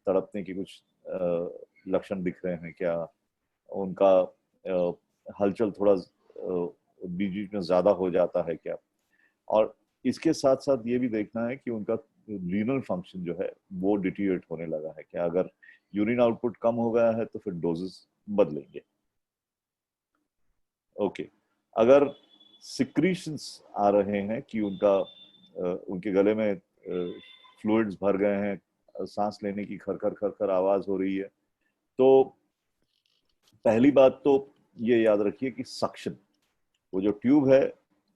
तड़पने के कुछ लक्षण दिख रहे हैं क्या, उनका हलचल थोड़ा बीच बीच में ज्यादा हो जाता है क्या, और इसके साथ साथ ये भी देखना है कि उनका रीनल फंक्शन जो है वो डिटीरिएट होने लगा है क्या। अगर यूरिन आउटपुट कम हो गया है तो फिर डोजेस बदलेंगे। ओके, अगर सिक्रीशंस आ रहे हैं कि उनके गले में फ्लूइड्स भर गए हैं, सांस लेने की खरखर खरखर आवाज हो रही है, तो पहली बात तो ये याद रखिए कि सक्शन, वो जो ट्यूब है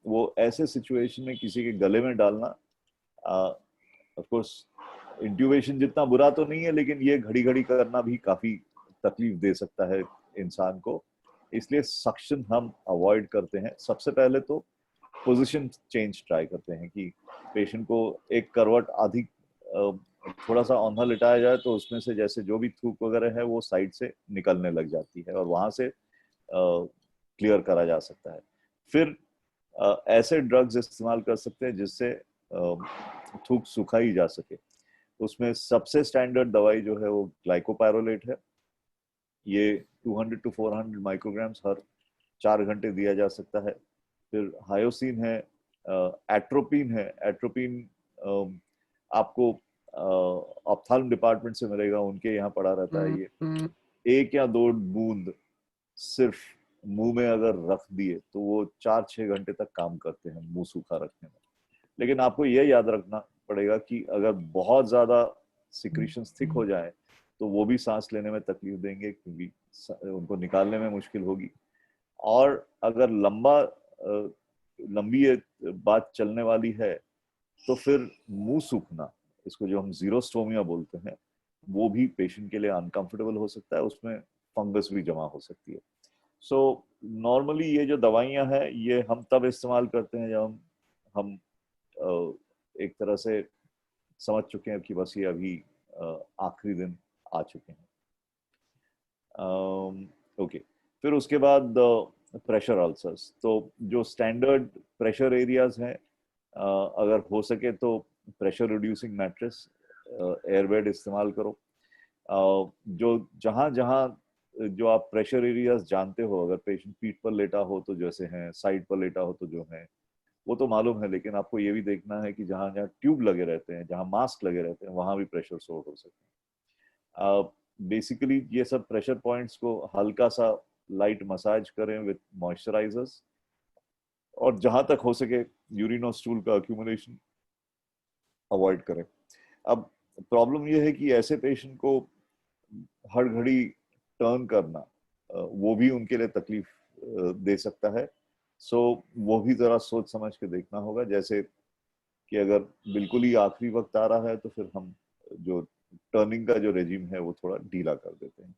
वो ऐसे सिचुएशन में किसी के गले में डालना, ऑफ कोर्स इंट्यूबेशन जितना बुरा तो नहीं है, लेकिन ये घड़ी घड़ी करना भी काफी तकलीफ दे सकता है इंसान को, इसलिए सक्शन हम अवॉइड करते हैं। सबसे पहले तो पोजीशन चेंज ट्राई करते हैं कि पेशेंट को एक करवट आधी थोड़ा सा औंधा लिटाया जाए तो उसमें से जैसे जो भी थूक वगैरह है वो साइड से निकलने लग जाती है और वहां से क्लियर करा जा सकता है। फिर ऐसे ड्रग्स इस्तेमाल कर सकते हैं जिससे थूक सुखाई जा सके। उसमें सबसे स्टैंडर्ड दवाई जो है वो ग्लाइकोपायरोलेट है। ये 200 to 400 माइक्रोग्राम्स हर 4 घंटे दिया जा सकता है। फिर हायोसिन है, एट्रोपिन है। एट्रोपिन आपको ऑप्थाल्म डिपार्टमेंट से मिलेगा, उनके यहाँ पड़ा रहता है। ये 1 या 2 बूंद सिर्फ मुंह में अगर रख दिए तो वो 4-6 घंटे तक काम करते हैं मुंह सूखा रखने में। लेकिन आपको यह याद रखना पड़ेगा कि अगर बहुत ज्यादा सिक्रीशंस थिक हो जाए तो वो भी सांस लेने में तकलीफ देंगे, क्योंकि उनको निकालने में मुश्किल होगी। और अगर लंबी बात चलने वाली है तो फिर मुंह सूखना, इसको जो हम जीरोस्टोमिया बोलते हैं, वो भी पेशेंट के लिए अनकंफर्टेबल हो सकता है, उसमें फंगस भी जमा हो सकती है। सो नॉर्मली ये जो दवाइयां हैं ये हम तब इस्तेमाल करते हैं जब हम एक तरह से समझ चुके हैं कि बस ये अभी आखिरी दिन आ चुके हैं। ओके, फिर उसके बाद प्रेशर अल्सर्स। तो जो स्टैंडर्ड प्रेशर एरियाज हैं, अगर हो सके तो प्रेशर रिड्यूसिंग मैट्रेस, एयरबेड इस्तेमाल करो। जो जहाँ जहाँ जो आप प्रेशर एरियाज जानते हो, अगर पेशेंट पीठ पर लेटा हो तो जैसे हैं, साइड पर लेटा हो तो जो है वो तो मालूम है, लेकिन आपको ये भी देखना है कि जहाँ जहाँ ट्यूब लगे रहते हैं, जहाँ मास्क लगे रहते हैं, वहां भी प्रेशर सोर्ट हो सकते हैं। बेसिकली ये सब प्रेशर पॉइंट्स को हल्का सा लाइट मसाज करें विद मॉइस्चराइजर्स, और जहां तक हो सके यूरिन और स्टूल का अक्यूमुलेशन अवॉइड करें। अब प्रॉब्लम ये है कि ऐसे पेशेंट को हर घड़ी टर्न करना वो भी उनके लिए तकलीफ दे सकता है। सो वो भी जरा सोच समझ के देखना होगा, जैसे कि अगर बिल्कुल ही आखिरी वक्त आ रहा है तो फिर हम जो टर्निंग का जो रेजिम है वो थोड़ा ढीला कर देते हैं।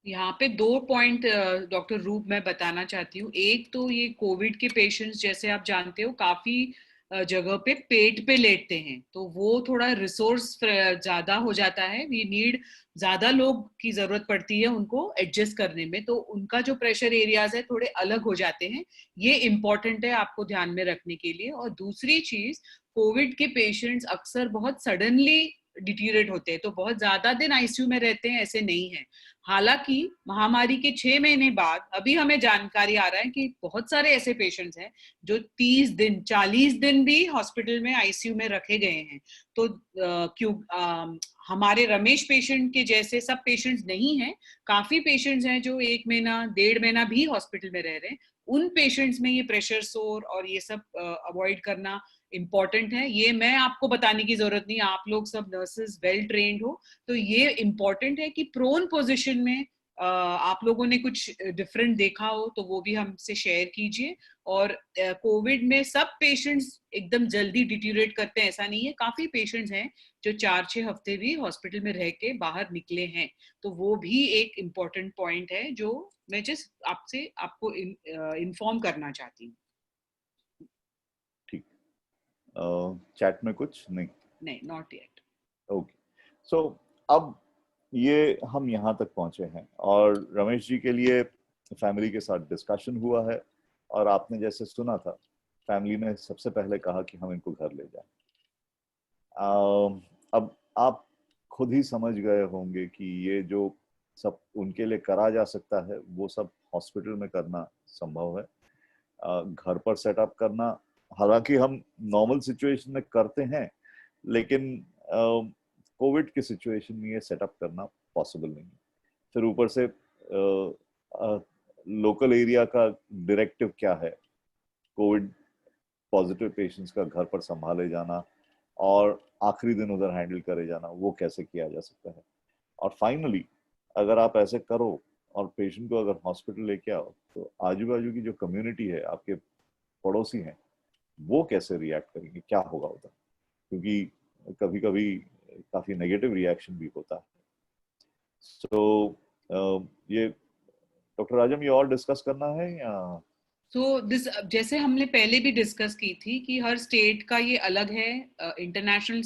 यहाँ पे 2 पॉइंट डॉक्टर रूप मैं बताना चाहती हूँ। एक तो ये कोविड के पेशेंट्स, जैसे आप जानते हो, काफी जगह पे पेट पे लेटते हैं, तो वो थोड़ा रिसोर्स ज्यादा हो जाता है। वी नीड ज्यादा लोग की जरूरत पड़ती है उनको एडजस्ट करने में, तो उनका जो प्रेशर एरियाज है थोड़े अलग हो जाते हैं। ये इम्पोर्टेंट है आपको ध्यान में रखने के लिए। और दूसरी चीज, कोविड के पेशेंट्स अक्सर बहुत सडनली डिटीरिएट होते हैं, तो बहुत ज्यादा दिन आईसीयू में रहते हैं ऐसे नहीं है। हालांकि महामारी के 6 महीने बाद अभी हमें जानकारी आ रहा है कि बहुत सारे ऐसे पेशेंट्स हैं जो 30 दिन 40 दिन भी हॉस्पिटल में आईसीयू में रखे गए हैं। तो हमारे रमेश पेशेंट के जैसे सब पेशेंट्स नहीं हैं। काफी पेशेंट्स हैं जो 1 महीना 1.5 महीना भी हॉस्पिटल में रह रहे हैं। उन पेशेंट्स में ये प्रेशर सोर और ये सब अवॉइड करना इम्पोर्टेंट है। ये मैं आपको बताने की जरूरत नहीं, आप लोग सब नर्सेज वेल ट्रेन्ड हो। तो ये इम्पोर्टेंट है कि प्रोन पोजीशन में आप लोगों ने कुछ डिफरेंट देखा हो तो वो भी हमसे शेयर कीजिए। और कोविड में सब पेशेंट्स एकदम जल्दी डिटीरिएट करते हैं ऐसा नहीं है। काफी पेशेंट्स हैं जो 4-6 हफ्ते भी हॉस्पिटल में रह के बाहर निकले हैं, तो वो भी एक इम्पोर्टेंट पॉइंट है जो मैं जस्ट आपको इन्फॉर्म करना चाहती हूँ। ठीक, चैट में कुछ नहीं, नॉट येट। ओके, सो अब ये हम यहाँ तक पहुंचे हैं और रमेश जी के लिए फैमिली के साथ डिस्कशन हुआ है और आपने जैसे सुना था, फैमिली ने सबसे पहले कहा कि हम इनको घर ले जाएं। अब आप खुद ही समझ गए होंगे कि ये जो सब उनके लिए करा जा सकता है वो सब हॉस्पिटल में करना संभव है। घर पर सेटअप करना हालांकि हम नॉर्मल सिचुएशन में करते हैं, लेकिन कोविड की सिचुएशन में ये सेटअप करना पॉसिबल नहीं है। फिर ऊपर से लोकल एरिया का डायरेक्टिव क्या है, कोविड पॉजिटिव पेशेंट्स का घर पर संभाले जाना और आखिरी दिन उधर हैंडल करे जाना, वो कैसे किया जा सकता है। और फाइनली अगर आप ऐसे करो और पेशेंट को अगर हॉस्पिटल लेके आओ तो आजू बाजू की जो कम्युनिटी है, आपके पड़ोसी हैं, वो कैसे रिएक्ट करेंगे, क्या होगा उधर, क्योंकि कभी कभी काफी नेगेटिव रिएक्शन भी होता है। सो ये डॉक्टर राजम ये और डिस्कस करना है या? दिस जैसे हमने पहले भी डिस्कस की थी कि हर स्टेट का ये अलग है, इंटरनेशनल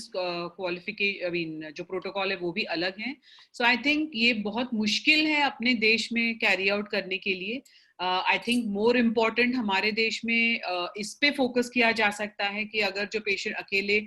क्वालिफिकेशन, आई मीन जो प्रोटोकॉल है वो भी अलग है। सो आई थिंक ये बहुत मुश्किल है अपने देश में कैरी आउट करने के लिए। आई थिंक मोर इम्पोर्टेंट हमारे देश में इस पे फोकस किया जा सकता है कि अगर जो पेशेंट अकेले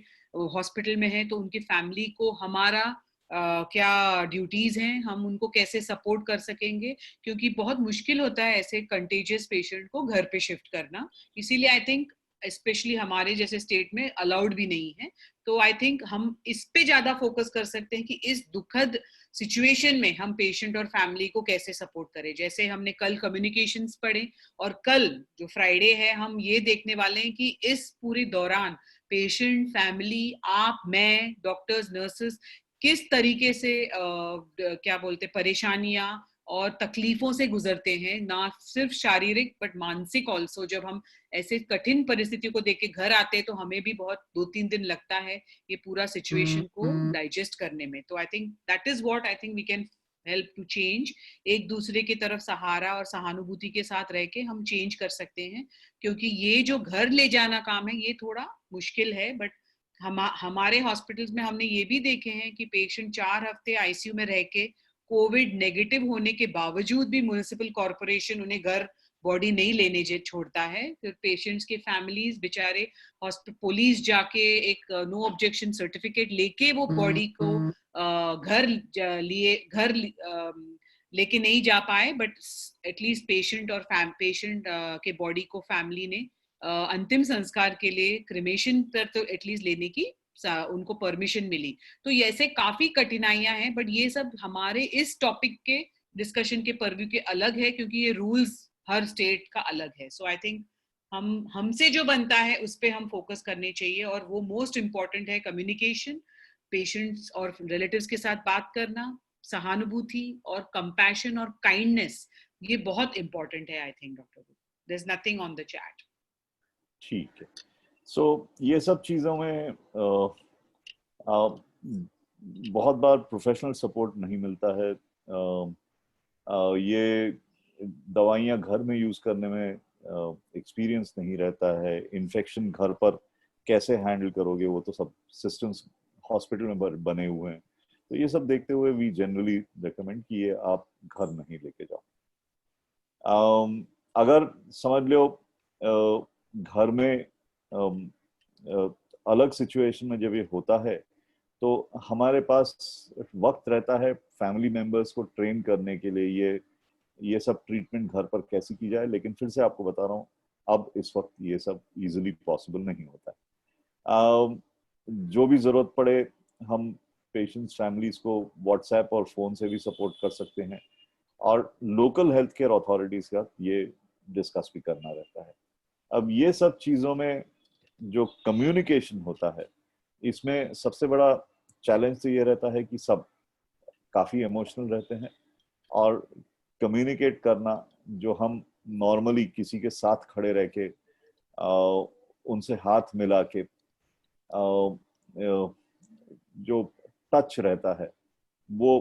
हॉस्पिटल में है तो उनकी फैमिली को हमारा क्या ड्यूटीज हैं, हम उनको कैसे सपोर्ट कर सकेंगे, क्योंकि बहुत मुश्किल होता है ऐसे कंटेजियस पेशेंट को घर पे शिफ्ट करना। इसीलिए आई थिंक स्पेशली हमारे जैसे स्टेट में अलाउड भी नहीं है। तो आई थिंक हम इस पे ज्यादा फोकस कर सकते हैं कि इस दुखद सिचुएशन में हम पेशेंट और फैमिली को कैसे सपोर्ट करें। जैसे हमने कल कम्युनिकेशंस पढ़े और कल जो फ्राइडे है हम ये देखने वाले हैं कि इस पूरे दौरान पेशेंट, फैमिली, आप, मैं, डॉक्टर्स, नर्सेस किस तरीके से क्या बोलते परेशानियां और तकलीफों से गुजरते हैं, ना सिर्फ शारीरिक बट मानसिक ऑल्सो। जब हम ऐसे कठिन परिस्थितियों को देख के घर आते हैं तो हमें भी बहुत 2-3 दिन लगता है ये पूरा सिचुएशन को डाइजेस्ट करने में। तो I think that is what I think we can help to change. एक दूसरे की तरफ सहारा और सहानुभूति के साथ रह के हम चेंज कर सकते हैं, क्योंकि ये जो घर ले जाना काम है ये थोड़ा मुश्किल है। बट हमारे हॉस्पिटल्स में हमने ये भी देखे हैं कि पेशेंट 4 हफ्ते आईसीयू में रह के कोविड नेगेटिव होने के बावजूद भी म्युनिसिपल कॉर्पोरेशन उन्हें घर बॉडी नहीं लेने छोड़ता है। फिर पेशेंट्स के फैमिलीज बेचारे पुलिस जाके एक नो ऑब्जेक्शन सर्टिफिकेट लेके वो बॉडी को घर लेके नहीं जा पाए, बट एटलीस्ट पेशेंट और पेशेंट के बॉडी को फैमिली ने अंतिम संस्कार के लिए क्रिमेशन पर तो एटलीस्ट लेने की उनको परमिशन मिली। तो ये ऐसे काफी कठिनाइयां हैं, बट ये सब हमारे इस टॉपिक के डिस्कशन के परव्यू के अलग है, क्योंकि ये रूल्स हर स्टेट का अलग है। सो आई थिंक हमसे जो बनता है उस पे हम फोकस करने चाहिए, और वो मोस्ट इम्पॉर्टेंट है कम्युनिकेशन, पेशेंट्स और रिलेटिव्स के साथ बात करना, सहानुभूति और कंपैशन और काइंडनेस, ये बहुत इम्पोर्टेंट है I think doctor. There is nothing on the chat. ठीक है। सो ये सब चीज़ों में बहुत बार प्रोफेशनल सपोर्ट नहीं मिलता है। ये दवाइयाँ घर में यूज़ करने में एक्सपीरियंस नहीं रहता है। इन्फेक्शन घर पर कैसे हैंडल करोगे, वो तो सब सिस्टम्स हॉस्पिटल में बने हुए हैं। तो ये सब देखते हुए वी जनरली रिकमेंड कि ये आप घर नहीं लेके जाओ। अगर समझ लो घर में अलग सिचुएशन में जब ये होता है तो हमारे पास वक्त रहता है फैमिली मेंबर्स को ट्रेन करने के लिए ये सब ट्रीटमेंट घर पर कैसे की जाए। लेकिन फिर से आपको बता रहा हूँ, अब इस वक्त ये सब इजीली पॉसिबल नहीं होता है। जो भी जरूरत पड़े हम पेशेंट्स फैमिलीज को व्हाट्सएप और फोन से भी सपोर्ट कर सकते हैं, और लोकल हेल्थ केयर अथॉरिटीज का ये डिस्कस भी करना रहता है। अब ये सब चीज़ों में जो कम्युनिकेशन होता है, इसमें सबसे बड़ा चैलेंज तो ये रहता है कि सब काफ़ी इमोशनल रहते हैं, और कम्युनिकेट करना जो हम नॉर्मली किसी के साथ खड़े रह के उनसे हाथ मिला के जो टच रहता है वो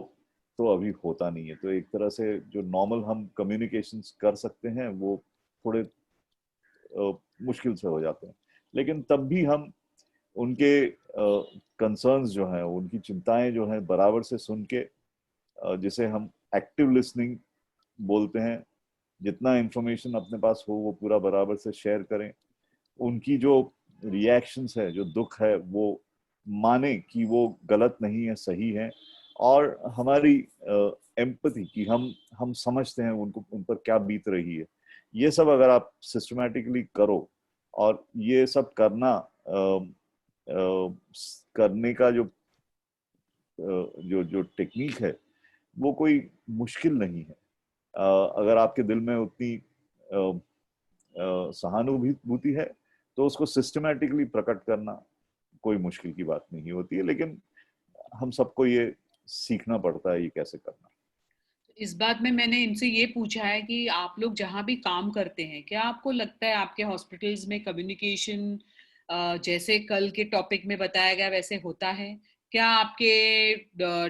तो अभी होता नहीं है। तो एक तरह से जो नॉर्मल हम कम्युनिकेशंस कर सकते हैं वो थोड़े मुश्किल से हो जाते हैं। लेकिन तब भी हम उनके कंसर्न्स जो हैं, उनकी चिंताएं जो हैं बराबर से सुन के, जिसे हम एक्टिव लिसनिंग बोलते हैं, जितना इंफॉर्मेशन अपने पास हो वो पूरा बराबर से शेयर करें। उनकी जो रिएक्शंस है, जो दुख है, वो माने कि वो गलत नहीं है, सही है, और हमारी एम्पैथी कि हम समझते हैं उनको, उन पर क्या बीत रही है। ये सब अगर आप सिस्टमैटिकली करो, और ये सब करने का जो टेक्निक है वो कोई मुश्किल नहीं है। अगर आपके दिल में उतनी सहानुभूति है तो उसको सिस्टमैटिकली प्रकट करना कोई मुश्किल की बात नहीं होती है। लेकिन हम सबको ये सीखना पड़ता है ये कैसे करना। इस बात में मैंने इनसे ये पूछा है कि आप लोग जहाँ भी काम करते हैं, क्या आपको लगता है आपके हॉस्पिटल्स में कम्युनिकेशन जैसे कल के टॉपिक में बताया गया वैसे होता है? क्या आपके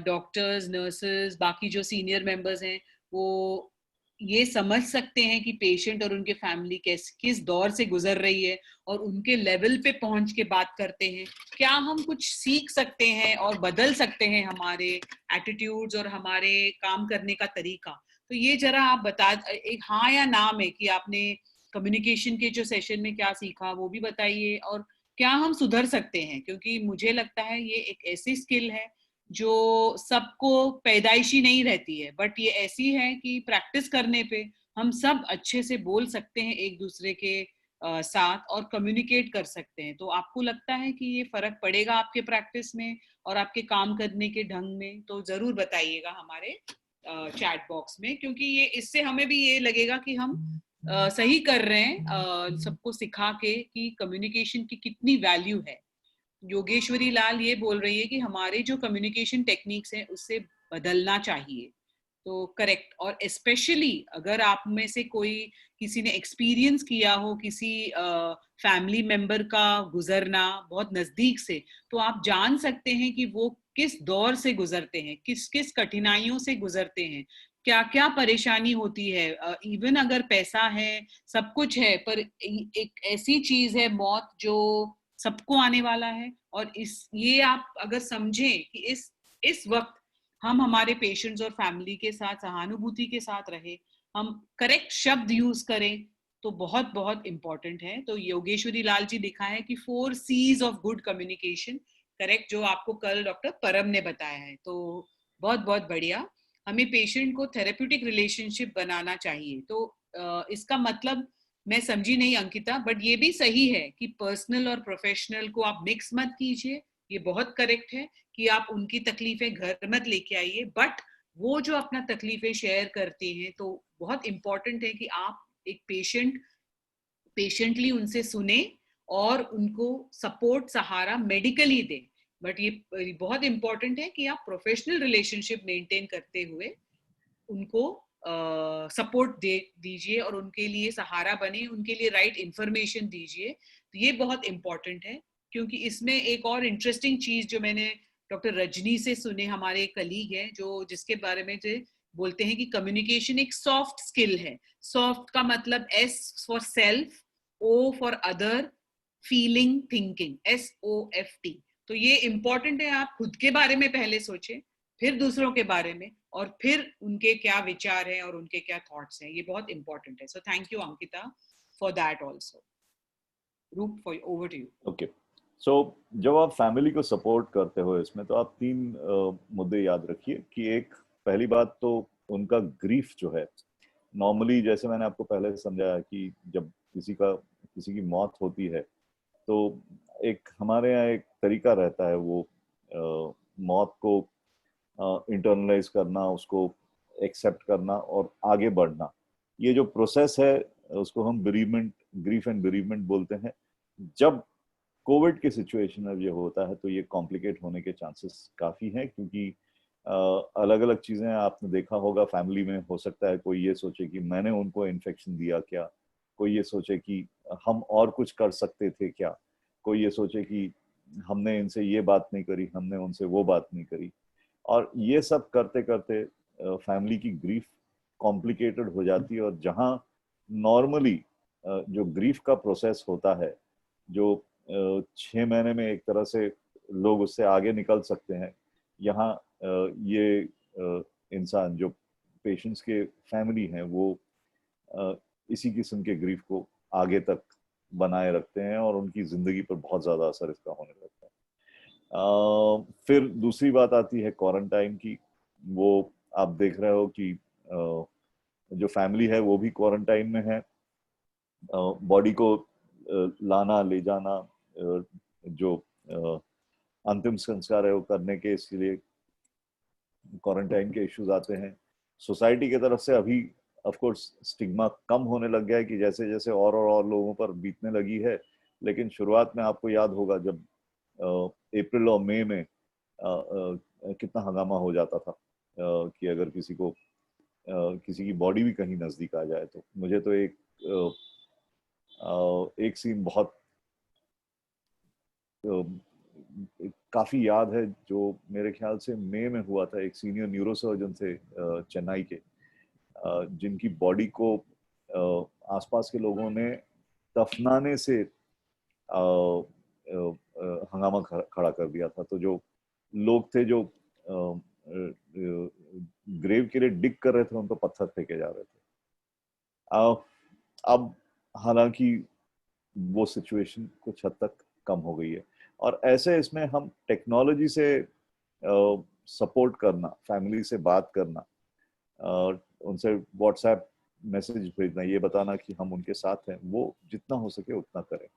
डॉक्टर्स, नर्सेस, बाकी जो सीनियर मेंबर्स हैं वो ये समझ सकते हैं कि पेशेंट और उनके फैमिली किस दौर से गुजर रही है, और उनके लेवल पे पहुंच के बात करते हैं? क्या हम कुछ सीख सकते हैं और बदल सकते हैं हमारे एटीट्यूड्स और हमारे काम करने का तरीका? तो ये जरा आप बता, एक हाँ या ना में कि आपने कम्युनिकेशन के जो सेशन में क्या सीखा वो भी बताइए, और क्या हम सुधर सकते हैं, क्योंकि मुझे लगता है ये एक ऐसी स्किल है जो सबको पैदाइशी नहीं रहती है, बट ये ऐसी है कि प्रैक्टिस करने पे हम सब अच्छे से बोल सकते हैं एक दूसरे के साथ और कम्युनिकेट कर सकते हैं। तो आपको लगता है कि ये फर्क पड़ेगा आपके प्रैक्टिस में और आपके काम करने के ढंग में? तो जरूर बताइएगा हमारे चैट बॉक्स में, क्योंकि ये इससे हमें भी ये लगेगा कि हम सही कर रहे हैं, सबको सिखा के कि कम्युनिकेशन की कितनी वैल्यू है। योगेश्वरी लाल ये बोल रही है कि हमारे जो कम्युनिकेशन टेक्निक्स हैं उससे बदलना चाहिए। तो करेक्ट, और स्पेशली अगर आप में से कोई किसी ने एक्सपीरियंस किया हो किसी फैमिली मेंबर का गुजरना बहुत नजदीक से, तो आप जान सकते हैं कि वो किस दौर से गुजरते हैं, किस किस कठिनाइयों से गुजरते हैं, क्या क्या परेशानी होती है। इवन अगर पैसा है, सब कुछ है, पर एक ऐसी चीज है मौत जो सबको आने वाला है। और ये आप अगर समझें कि इस वक्त हम हमारे पेशेंट्स और फैमिली के साथ सहानुभूति के साथ रहे, हम करेक्ट शब्द यूज करें, तो बहुत बहुत इंपॉर्टेंट है। तो योगेश्वरी लाल जी लिखा है कि 4 C's of good communication, correct, जो आपको कल डॉक्टर परम ने बताया है। तो बहुत बहुत बढ़िया। हमें पेशेंट को थेरेप्यूटिक रिलेशनशिप बनाना चाहिए। तो इसका मतलब मैं समझी नहीं अंकिता, बट ये भी सही है कि पर्सनल और प्रोफेशनल को आप मिक्स मत कीजिए। ये बहुत करेक्ट है कि आप उनकी तकलीफें घर मत लेके आइए, बट वो जो अपना तकलीफें शेयर करते हैं तो बहुत इंपॉर्टेंट है कि आप एक पेशेंट पेशेंटली उनसे सुने और उनको सपोर्ट सहारा मेडिकली दें। बट ये बहुत इंपॉर्टेंट है कि आप प्रोफेशनल रिलेशनशिप मेंटेन करते हुए उनको सपोर्ट दीजिए और उनके लिए सहारा बने, उनके लिए राइट इंफॉर्मेशन दीजिए। तो ये बहुत इंपॉर्टेंट है, क्योंकि इसमें एक और इंटरेस्टिंग चीज जो मैंने डॉक्टर रजनी से सुने, हमारे कलीग हैं जो जिसके बारे में जो बोलते हैं कि कम्युनिकेशन एक सॉफ्ट स्किल है। सॉफ्ट का मतलब S for self, O for other, feeling, thinking, SOFT। तो ये इंपॉर्टेंट है, आप खुद के बारे में पहले सोचें, फिर दूसरों के बारे में, और फिर उनके क्या विचार हैं और उनके क्या थॉट्स हैं। ये बहुत इंपॉर्टेंट है। So thank you Ankita for that also. Roop, for over to you. Okay, so जब आप फैमिली को सपोर्ट करते हो इसमें, तो आप तीन मुद्दे याद रखिए कि एक, पहली बात तो उनका ग्रीफ जो है, नॉर्मली जैसे मैंने आपको पहले समझाया कि जब किसी की मौत होती है तो एक हमारे यहाँ एक तरीका रहता है वो मौत को इंटरनलाइज करना, उसको एक्सेप्ट करना और आगे बढ़ना। ये जो प्रोसेस है उसको हम बेरीवमेंट, ग्रीफ एंड बेरीवमेंट बोलते हैं। जब कोविड के सिचुएशन में ये होता है तो ये कॉम्प्लिकेट होने के चांसेस काफी हैं, क्योंकि अलग अलग चीजें आपने देखा होगा फैमिली में। हो सकता है कोई ये सोचे कि मैंने उनको इन्फेक्शन दिया क्या, कोई ये सोचे कि हम और कुछ कर सकते थे क्या, कोई ये सोचे कि हमने इनसे ये बात नहीं करी, हमने उनसे वो बात नहीं करी। और ये सब करते करते फैमिली की ग्रीफ कॉम्प्लिकेटेड हो जाती है। और जहाँ नॉर्मली जो ग्रीफ का प्रोसेस होता है, जो 6 महीने में एक तरह से लोग उससे आगे निकल सकते हैं, यहाँ ये इंसान जो पेशेंट्स के फैमिली हैं वो इसी किस्म के ग्रीफ को आगे तक बनाए रखते हैं और उनकी जिंदगी पर बहुत ज्यादा असर इसका होने लगता है। फिर दूसरी बात आती है क्वारंटाइन की। वो आप देख रहे हो कि जो फैमिली है वो भी क्वारंटाइन में है। बॉडी को लाना ले जाना, जो अंतिम संस्कार है वो करने के, इसलिए क्वारंटाइन के इश्यूज आते हैं। सोसाइटी की तरफ से अभी ऑफ कोर्स स्टिग्मा कम होने लग गया है कि जैसे जैसे और लोगों पर बीतने लगी है। लेकिन शुरुआत में आपको याद होगा जब अप्रैल और मई में कितना हंगामा हो जाता था कि अगर किसी की बॉडी भी कहीं नजदीक आ जाए तो। मुझे तो एक सीन बहुत काफी याद है, जो मेरे ख्याल से मई में हुआ था। एक सीनियर न्यूरोसर्जन थे चेन्नई के, जिनकी बॉडी को आसपास के लोगों ने दफनाने से हंगामा खड़ा कर दिया था। तो जो लोग थे जो ग्रेव के लिए डिग कर रहे थे, उन पर पत्थर फेंके जा रहे थे। अब हालांकि वो सिचुएशन कुछ हद तक कम हो गई है। और ऐसे इसमें हम टेक्नोलॉजी से सपोर्ट करना, फैमिली से बात करना, उनसे व्हाट्सएप मैसेज भेजना, ये बताना कि हम उनके साथ हैं, वो जितना हो सके उतना करें।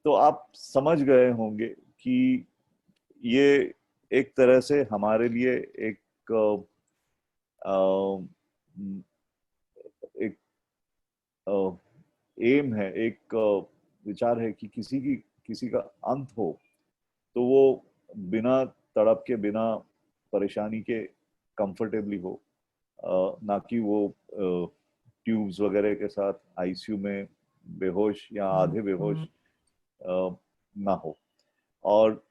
तो आप समझ गए होंगे कि ये एक तरह से हमारे लिए एक एक एम है, एक विचार है कि किसी का अंत हो तो वो बिना तड़प के, बिना परेशानी के कंफर्टेबली हो, ना कि वो ट्यूब्स वगैरह के साथ आईसीयू में बेहोश या आधे बेहोश ना हो। और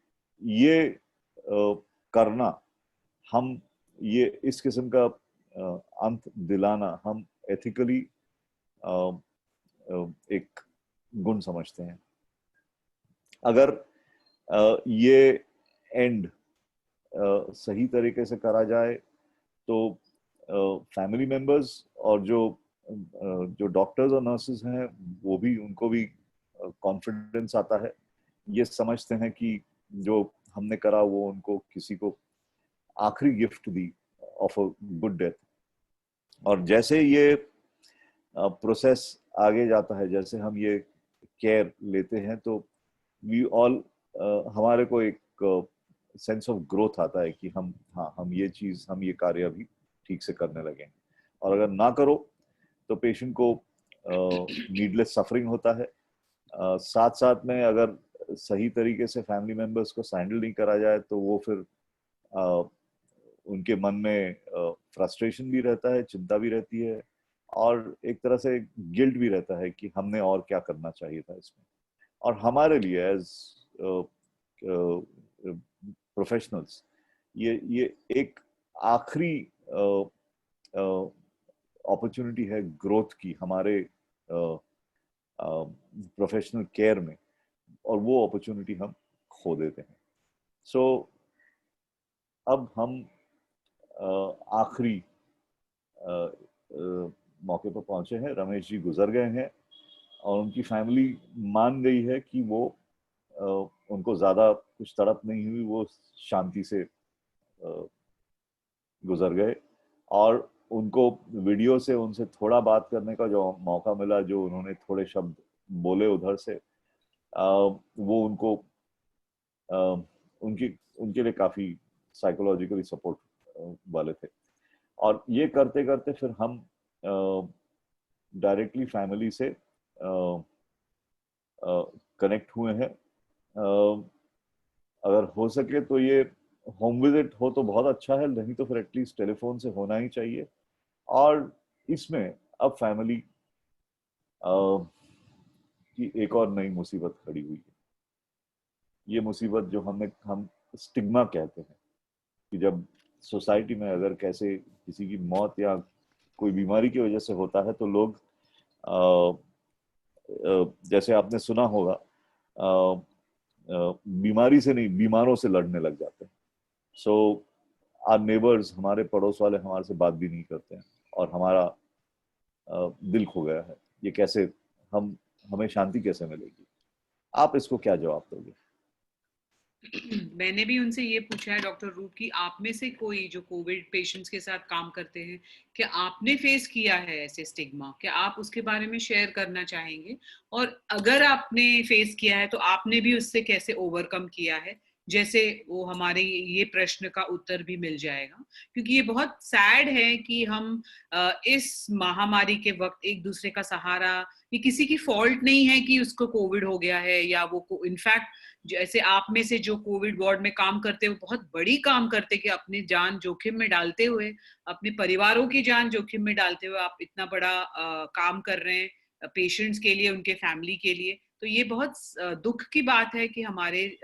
ये करना, हम ये इस किस्म का अंत दिलाना हम एथिकली एक गुण समझते हैं। अगर ये एंड सही तरीके से करा जाए तो फैमिली मेंबर्स और जो डॉक्टर्स और नर्सेज हैं वो भी, उनको भी कॉन्फिडेंस आता है। ये समझते हैं कि जो हमने करा वो उनको किसी को आखिरी gift the of a good death. और जैसे ये प्रोसेस आगे जाता है, जैसे हम ये केयर लेते हैं, तो वी ऑल, हमारे को एक सेंस ऑफ ग्रोथ आता है कि हम ये कार्य अभी ठीक से करने लगे। और अगर ना करो तो पेशेंट को नीडलेस सफरिंग होता है। साथ साथ में अगर सही तरीके से फैमिली मेंबर्स को हैंडल नहीं करा जाए तो वो फिर उनके मन में फ्रस्ट्रेशन भी रहता है, चिंता भी रहती है, और एक तरह से गिल्ट भी रहता है कि हमने और क्या करना चाहिए था इसमें। और हमारे लिए एज प्रोफेशनल्स ये एक आखिरी अपॉर्चुनिटी है ग्रोथ की हमारे प्रोफेशनल केयर में, और वो अपॉर्चुनिटी हम खो देते हैं। सो अब हम आखिरी मौके पर पहुंचे हैं। रमेश जी गुजर गए हैं और उनकी फैमिली मान गई है कि वो उनको ज्यादा कुछ तड़प नहीं हुई, वो शांति से गुजर गए। और उनको वीडियो से उनसे थोड़ा बात करने का जो मौका मिला, जो उन्होंने थोड़े शब्द बोले उधर से, वो उनको उनकी उनके लिए काफी साइकोलॉजिकली सपोर्ट वाले थे। और ये करते करते फिर हम डायरेक्टली फैमिली से कनेक्ट हुए हैं। अगर हो सके तो ये होम विजिट हो तो बहुत अच्छा है, नहीं तो फिर एटलीस्ट टेलीफोन से होना ही चाहिए। और इसमें अब फैमिली की एक और नई मुसीबत खड़ी हुई है। ये मुसीबत जो हम स्टिग्मा कहते हैं, कि जब सोसाइटी में अगर कैसे किसी की मौत या कोई बीमारी की वजह से होता है तो लोग जैसे आपने सुना होगा, बीमारी से नहीं बीमारों से लड़ने लग जाते हैं। सो आवर नेबर्स, हमारे पड़ोस वाले हमारे से बात भी नहीं करते हैं और हमारा दिल खो गया है। ये कैसे हमें शांति कैसे मिलेगी? आप इसको क्या जवाब दोगे? मैंने भी उनसे ये पूछा है डॉक्टर रूप की आप में से कोई जो कोविड पेशेंट्स के साथ काम करते हैं, क्या आपने फेस किया है ऐसे स्टिग्मा? क्या आप उसके बारे में शेयर करना चाहेंगे? और अगर आपने फेस किया है तो आपने भी उससे कैसे ओवरकम किया है? जैसे वो हमारे ये प्रश्न का उत्तर भी मिल जाएगा, क्योंकि ये बहुत सैड है कि हम इस महामारी के वक्त एक दूसरे का सहारा, ये किसी की फॉल्ट नहीं है कि उसको कोविड हो गया है या वो इनफैक्ट जैसे आप में से जो कोविड वार्ड में काम करते हैं वो बहुत बड़ी काम करते कि अपनी जान जोखिम में डालते हुए, अपने परिवारों की जान जोखिम में डालते हुए आप इतना बड़ा काम कर रहे हैं पेशेंट्स के लिए, उनके फैमिली के लिए। तो ये बहुत दुख की बात है कि हमारे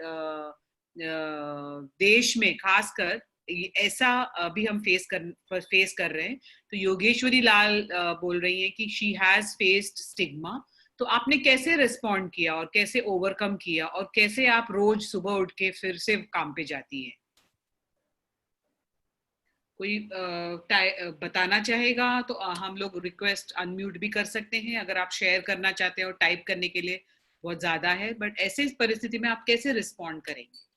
देश में खासकर ऐसा अभी हम फेस कर रहे हैं। तो योगेश्वरी लाल बोल रही हैं कि शी हैज फेस्ड स्टिग्मा। तो आपने कैसे रिस्पॉन्ड किया और कैसे ओवरकम किया और कैसे आप रोज सुबह उठ के फिर से काम पे जाती हैं? कोई बताना चाहेगा तो हम लोग रिक्वेस्ट अनम्यूट भी कर सकते हैं अगर आप शेयर करना चाहते हो। टाइप करने के लिए बहुत ज्यादा है, बट ऐसे परिस्थिति में आप कैसे रिस्पॉन्ड करेंगे?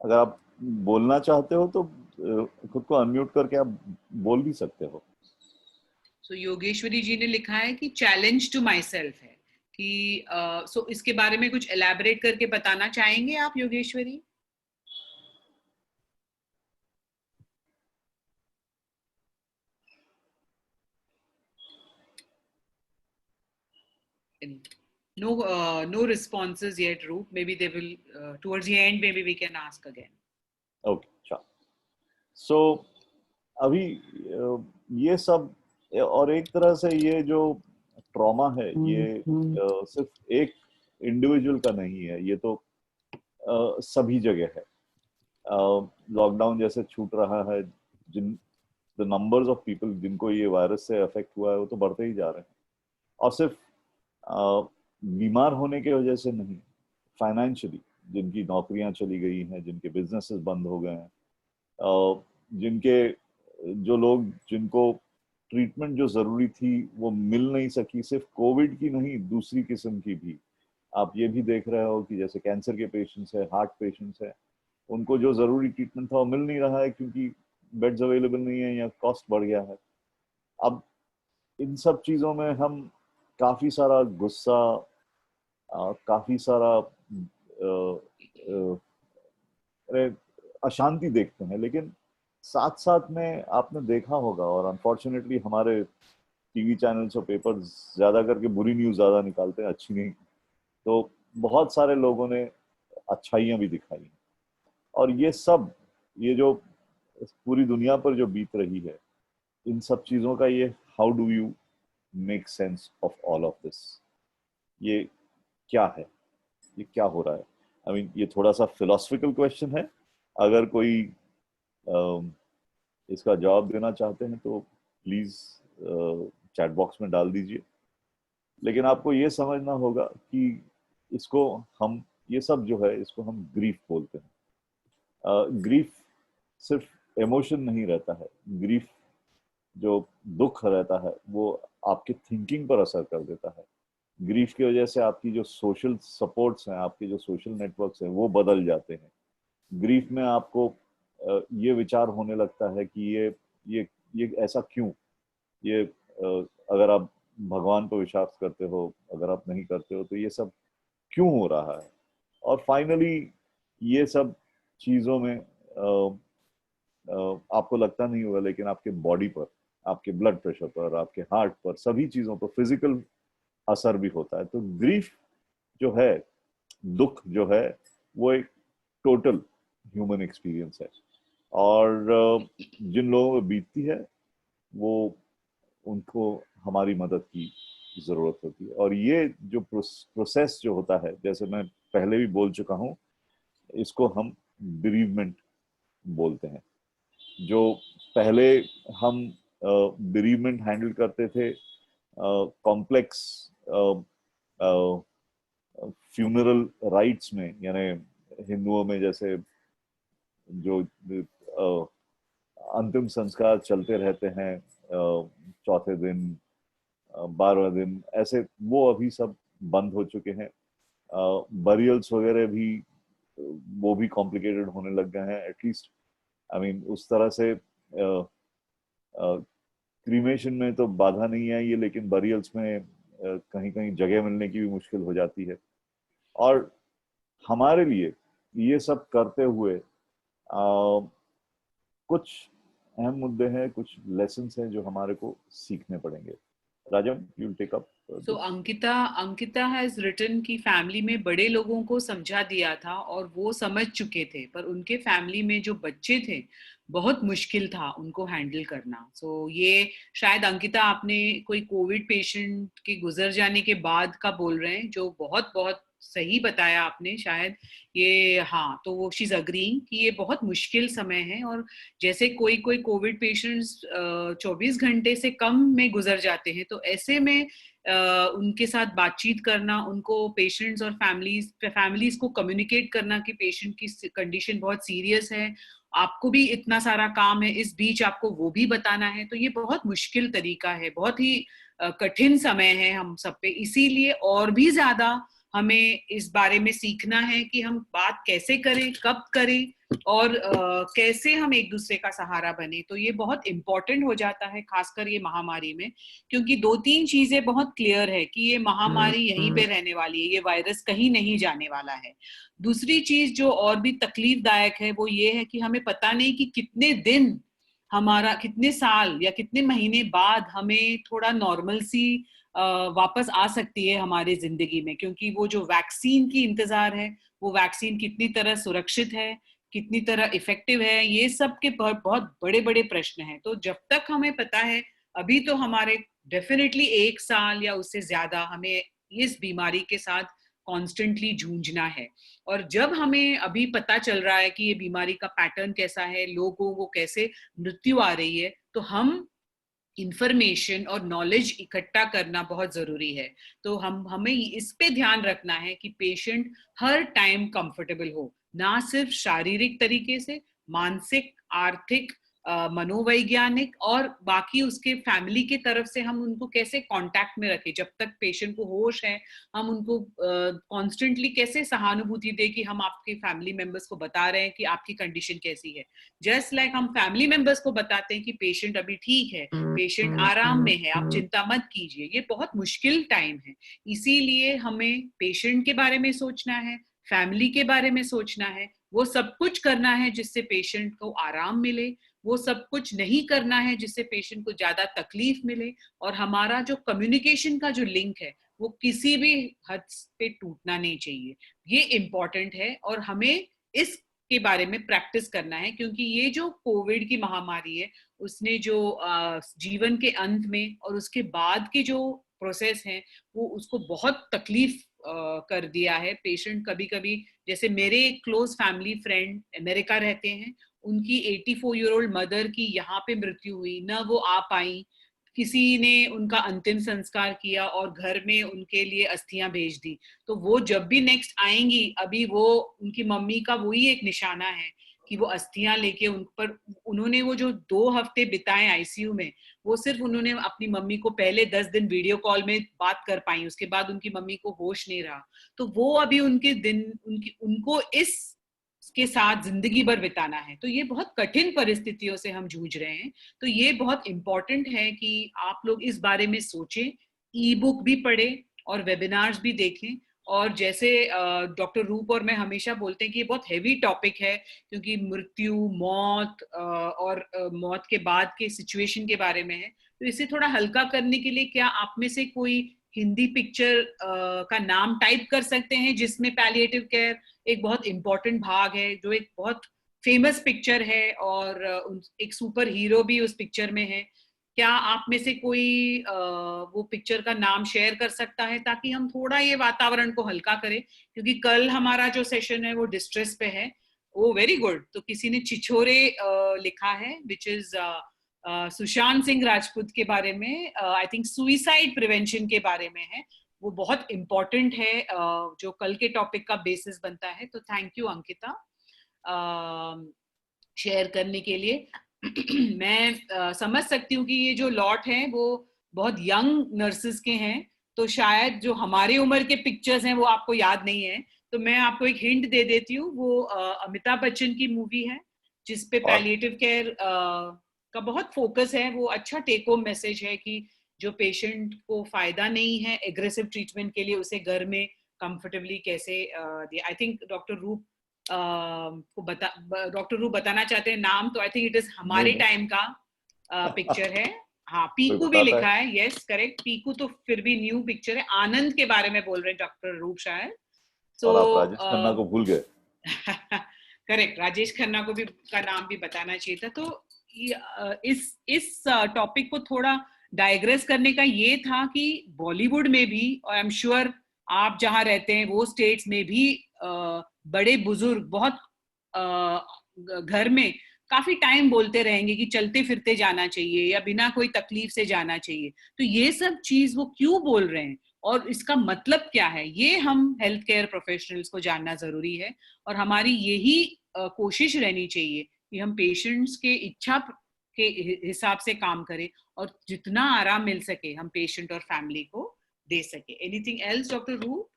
अगर आप बोलना चाहते हो तो खुद को अनम्यूट करके आप बोल भी सकते हो। सो योगेश्वरी जी ने लिखा है कि चैलेंज टू माई सेल्फ है कि सो इसके बारे में कुछ एलैबोरेट करके बताना चाहेंगे आप Yogeshwari? No responses yet, Roop. Maybe they will towards the end. Maybe we can ask again. Okay, sure. So अभी ये सब, और एक तरह से ये जो ट्रॉमा है ये सिर्फ एक इंडिविजुअल का नहीं है, ये तो सभी जगह है। लॉकडाउन जैसे छूट रहा है, जिन द नंबर्स ऑफ पीपल जिनको ये वायरस से अफेक्ट हुआ है वो तो बढ़ते ही जा रहे हैं। और सिर्फ बीमार होने की वजह से नहीं, फाइनेंशियली जिनकी नौकरियां चली गई हैं, जिनके बिजनेसेस बंद हो गए हैं, जिनके जो लोग जिनको ट्रीटमेंट जो जरूरी थी वो मिल नहीं सकी, सिर्फ कोविड की नहीं दूसरी किस्म की भी। आप ये भी देख रहे हो कि जैसे कैंसर के पेशेंट्स है, हार्ट पेशेंट्स है, उनको जो जरूरी ट्रीटमेंट था वो मिल नहीं रहा है क्योंकि बेड्स अवेलेबल नहीं है या कॉस्ट बढ़ गया है। अब इन सब चीजों में हम काफी सारा गुस्सा, काफी सारा अशांति देखते हैं, लेकिन साथ साथ में आपने देखा होगा और अनफॉर्चुनेटली हमारे टीवी चैनल्स और पेपर ज्यादा करके बुरी न्यूज ज्यादा निकालते हैं, अच्छी नहीं। तो बहुत सारे लोगों ने अच्छाइयां भी दिखाई हैं। और ये सब, ये जो पूरी दुनिया पर जो बीत रही है, इन सब चीजों का ये how do you make sense of all of this, ये क्या है, ये क्या हो रहा है। आई मीन ये थोड़ा सा फिलोसफिकल क्वेश्चन है। अगर कोई इसका जवाब देना चाहते हैं तो प्लीज चैट बॉक्स में डाल दीजिए। लेकिन आपको ये समझना होगा कि इसको हम, ये सब जो है इसको हम ग्रीफ बोलते हैं। ग्रीफ सिर्फ इमोशन नहीं रहता है। ग्रीफ जो दुख रहता है वो आपके थिंकिंग पर असर कर देता है। ग्रीफ की वजह से आपकी जो सोशल सपोर्ट्स हैं, आपके जो सोशल नेटवर्क्स हैं वो बदल जाते हैं। ग्रीफ में आपको ये विचार होने लगता है कि ये ऐसा क्यों, ये अगर आप भगवान पर विश्वास करते हो, अगर आप नहीं करते हो, तो ये सब क्यों हो रहा है। और फाइनली ये सब चीजों में आपको लगता नहीं होगा, लेकिन आपके बॉडी पर, आपके ब्लड प्रेशर पर, आपके हार्ट पर, सभी चीजों पर फिजिकल असर भी होता है। तो ग्रीफ जो है, दुख जो है, वो एक टोटल ह्यूमन एक्सपीरियंस है। और जिन लोगों को बीतती है वो, उनको हमारी मदद की जरूरत होती है। और ये जो प्रोसेस जो होता है, जैसे मैं पहले भी बोल चुका हूँ, इसको हम बेरीवमेंट बोलते हैं। जो पहले हम बेरीवमेंट हैंडल करते थे कॉम्प्लेक्स फ्यूनरल राइट्स में, यानी हिंदुओं में जैसे जो अंतिम संस्कार चलते रहते हैं, चौथे दिन, 12वें दिन, ऐसे, वो अभी सब बंद हो चुके हैं। बरियल्स वगैरह भी, वो भी कॉम्प्लिकेटेड होने लग गए हैं। एटलीस्ट आई मीन उस तरह से क्रीमेशन में तो बाधा नहीं आई है, लेकिन बरियल्स में कहीं कहीं जगह मिलने की भी मुश्किल हो जाती है। और हमारे लिए ये सब करते हुए कुछ अहम मुद्दे हैं, कुछ लेसन्स हैं जो हमारे को सीखने पड़ेंगे। Rajam, you take up. So Ankita has written कि फैमिली में बड़े लोगों को समझा दिया था और वो समझ चुके थे, पर उनके फैमिली में जो बच्चे थे बहुत मुश्किल था उनको हैंडल करना। ये शायद अंकिता आपने कोई कोविड पेशेंट के गुजर जाने के बाद का बोल रहे हैं, जो बहुत बहुत सही बताया आपने शायद। ये हाँ, तो वो शी इज अग्रीइंग कि ये बहुत मुश्किल समय है। और जैसे कोई कोविड पेशेंट्स 24 घंटे से कम में गुजर जाते हैं, तो ऐसे में उनके साथ बातचीत करना, उनको पेशेंट्स और फैमिलीज को कम्युनिकेट करना कि पेशेंट की कंडीशन बहुत सीरियस है, आपको भी इतना सारा काम है, इस बीच आपको वो भी बताना है, तो ये बहुत मुश्किल तरीका है, बहुत ही कठिन समय है हम सब पे। इसीलिए और भी ज्यादा हमें इस बारे में सीखना है कि हम बात कैसे करें, कब करें, और कैसे हम एक दूसरे का सहारा बने। तो ये बहुत इंपॉर्टेंट हो जाता है, खासकर ये महामारी में, क्योंकि 2-3 चीजें बहुत क्लियर है कि ये महामारी यहीं पे रहने वाली है, ये वायरस कहीं नहीं जाने वाला है। दूसरी चीज जो और भी तकलीफदायक है वो ये है कि हमें पता नहीं कि कितने दिन, हमारा कितने साल या कितने महीने बाद हमें थोड़ा नॉर्मल सी वापस आ सकती है हमारी जिंदगी में, क्योंकि वो जो वैक्सीन की इंतजार है, वो वैक्सीन कितनी तरह सुरक्षित है, कितनी तरह इफेक्टिव है, ये सब के बहुत बड़े बड़े प्रश्न हैं। तो जब तक हमें पता है, अभी तो हमारे डेफिनेटली 1 साल या उससे ज्यादा हमें इस बीमारी के साथ कॉन्स्टेंटली जूझना है। और जब हमें अभी पता चल रहा है कि ये बीमारी का पैटर्न कैसा है, लोगों को कैसे मृत्यु आ रही है, तो हम इंफॉर्मेशन और नॉलेज इकट्ठा करना बहुत जरूरी है। तो हमें इस पे ध्यान रखना है कि पेशेंट हर टाइम कंफर्टेबल हो, ना सिर्फ शारीरिक तरीके से, मानसिक, आर्थिक, मनोवैज्ञानिक, और बाकी उसके फैमिली के तरफ से हम उनको कैसे कांटेक्ट में रखें। जब तक पेशेंट को होश है, हम उनको कॉन्स्टेंटली कैसे सहानुभूति दे कि हम आपके फैमिली मेंबर्स को बता रहे हैं कि आपकी कंडीशन कैसी है। जस्ट लाइक हम फैमिली मेंबर्स को बताते हैं कि पेशेंट अभी ठीक है, पेशेंट आराम में है, आप चिंता मत कीजिए। ये बहुत मुश्किल टाइम है, इसीलिए हमें पेशेंट के बारे में सोचना है, फैमिली के बारे में सोचना है, वो सब कुछ करना है जिससे पेशेंट को आराम मिले, वो सब कुछ नहीं करना है जिससे पेशेंट को ज्यादा तकलीफ मिले, और हमारा जो कम्युनिकेशन का जो लिंक है वो किसी भी हद पे टूटना नहीं चाहिए। ये इम्पोर्टेंट है और हमें इस के बारे में प्रैक्टिस करना है, क्योंकि ये जो कोविड की महामारी है उसने जो जीवन के अंत में और उसके बाद के जो प्रोसेस हैं वो उसको बहुत तकलीफ कर दिया है। पेशेंट कभी कभी, जैसे मेरे एक क्लोज फैमिली फ्रेंड अमेरिका रहते हैं, उनकी 84-year-old मदर की यहाँ पे मृत्यु हुई, ना वो आ पाई, किसी ने उनका अंतिम संस्कार किया और घर में उनके लिए अस्थियां भेज दी। तो वो जब भी नेक्स्ट आएंगी, अभी वो उनकी मम्मी का वही एक निशाना है कि वो अस्थियां लेके उन पर, उन्होंने वो जो 2 हफ्ते बिताए आईसीयू में, वो सिर्फ उन्होंने अपनी मम्मी को पहले 10 दिन वीडियो कॉल में बात कर पाई, उसके बाद उनकी मम्मी को होश नहीं रहा। तो वो अभी उनके दिन उनको इस के साथ जिंदगी भर बिताना है। तो ये बहुत कठिन परिस्थितियों से हम जूझ रहे हैं। तो ये बहुत इंपॉर्टेंट है कि आप लोग इस बारे में सोचें, ई बुक भी पढ़ें और वेबिनार्स भी देखें। और जैसे डॉक्टर रूप और मैं हमेशा बोलते हैं कि ये बहुत हैवी टॉपिक है, क्योंकि मृत्यु, मौत और मौत के बाद के सिचुएशन के बारे में है। तो इसे थोड़ा हल्का करने के लिए क्या आप में से कोई हिंदी पिक्चर का नाम टाइप कर सकते हैं जिसमें पैलिएटिव केयर एक बहुत इंपॉर्टेंट भाग है, जो एक बहुत फेमस पिक्चर है और एक सुपर हीरो भी उस पिक्चर में है? क्या आप में से कोई वो पिक्चर का नाम शेयर कर सकता है, ताकि हम थोड़ा ये वातावरण को हल्का करें? क्योंकि कल हमारा जो सेशन है वो डिस्ट्रेस पे है। वो वेरी गुड। तो किसी ने छिछोरे लिखा है, विच इज सुशांत सिंह राजपूत के बारे में, आई थिंक सुइसाइड प्रिवेंशन के बारे में है। वो बहुत इंपॉर्टेंट है, जो कल के टॉपिक का बेसिस बनता है। तो थैंक यू अंकिता शेयर करने के लिए। मैं समझ सकती हूँ कि ये जो लॉट है वो बहुत यंग नर्सेस के हैं, तो शायद जो हमारी उम्र के पिक्चर्स हैं वो आपको याद नहीं है। तो मैं आपको एक हिंट दे देती हूँ, वो अमिताभ बच्चन की मूवी है जिसपे पैलिएटिव केयर का बहुत फोकस है। वो अच्छा टेक होम मैसेज है कि जो पेशेंट को फायदा नहीं है एग्रेसिव ट्रीटमेंट के लिए, उसे घर में कंफर्टेबली कैसे दिया। आई थिंक डॉक्टर रूप को डॉक्टर रूप बताना चाहते हैं नाम, तो आई थिंक इट इज हमारे टाइम का पिक्चर है। हाँ, पीकू भी लिखा है, यस करेक्ट, पीकू तो फिर भी न्यू पिक्चर है। आनंद के बारे में बोल रहे हैं डॉक्टर रूप शायद। और आप राजेश खन्ना को भूल गए। करेक्ट, राजेश खन्ना को भी का नाम भी बताना चाहिए था। तो इस टॉपिक को थोड़ा डाइग्रेस करने का ये था कि बॉलीवुड में भी, और आई एम श्योर आप जहाँ रहते हैं वो स्टेट्स में भी बड़े बुजुर्ग बहुत घर में काफी टाइम बोलते रहेंगे कि चलते फिरते जाना चाहिए या बिना कोई तकलीफ से जाना चाहिए। तो ये सब चीज वो क्यों बोल रहे हैं और इसका मतलब क्या है, ये हम हेल्थ केयर प्रोफेशनल्स को जानना जरूरी है। और हमारी यही कोशिश रहनी चाहिए कि हम पेशेंट्स के इच्छा के हिसाब से काम करें और जितना आराम मिल सके हम पेशेंट और फैमिली को दे सके। एनीथिंग एल्स डॉक्टर रूप?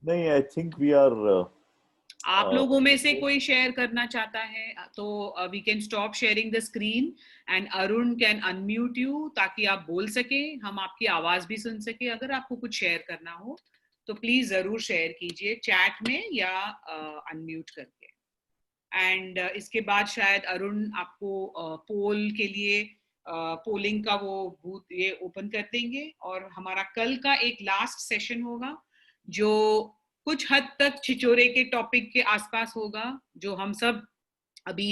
नहीं, आई थिंक वी आर आप लोगों में से कोई शेयर करना चाहता है तो we can stop sharing the screen and Arun can unmute you, ताकि आप बोल सके, हम आपकी आवाज भी सुन सके। अगर आपको कुछ शेयर करना हो तो प्लीज जरूर शेयर कीजिए चैट में या अनम्यूट करके। एंड इसके बाद शायद अरुण आपको पोल के लिए पोलिंग का वो बूथ ये ओपन कर देंगे। और हमारा कल का एक लास्ट सेशन होगा जो कुछ हद तक छिचोरे के टॉपिक के आसपास होगा, जो हम सब अभी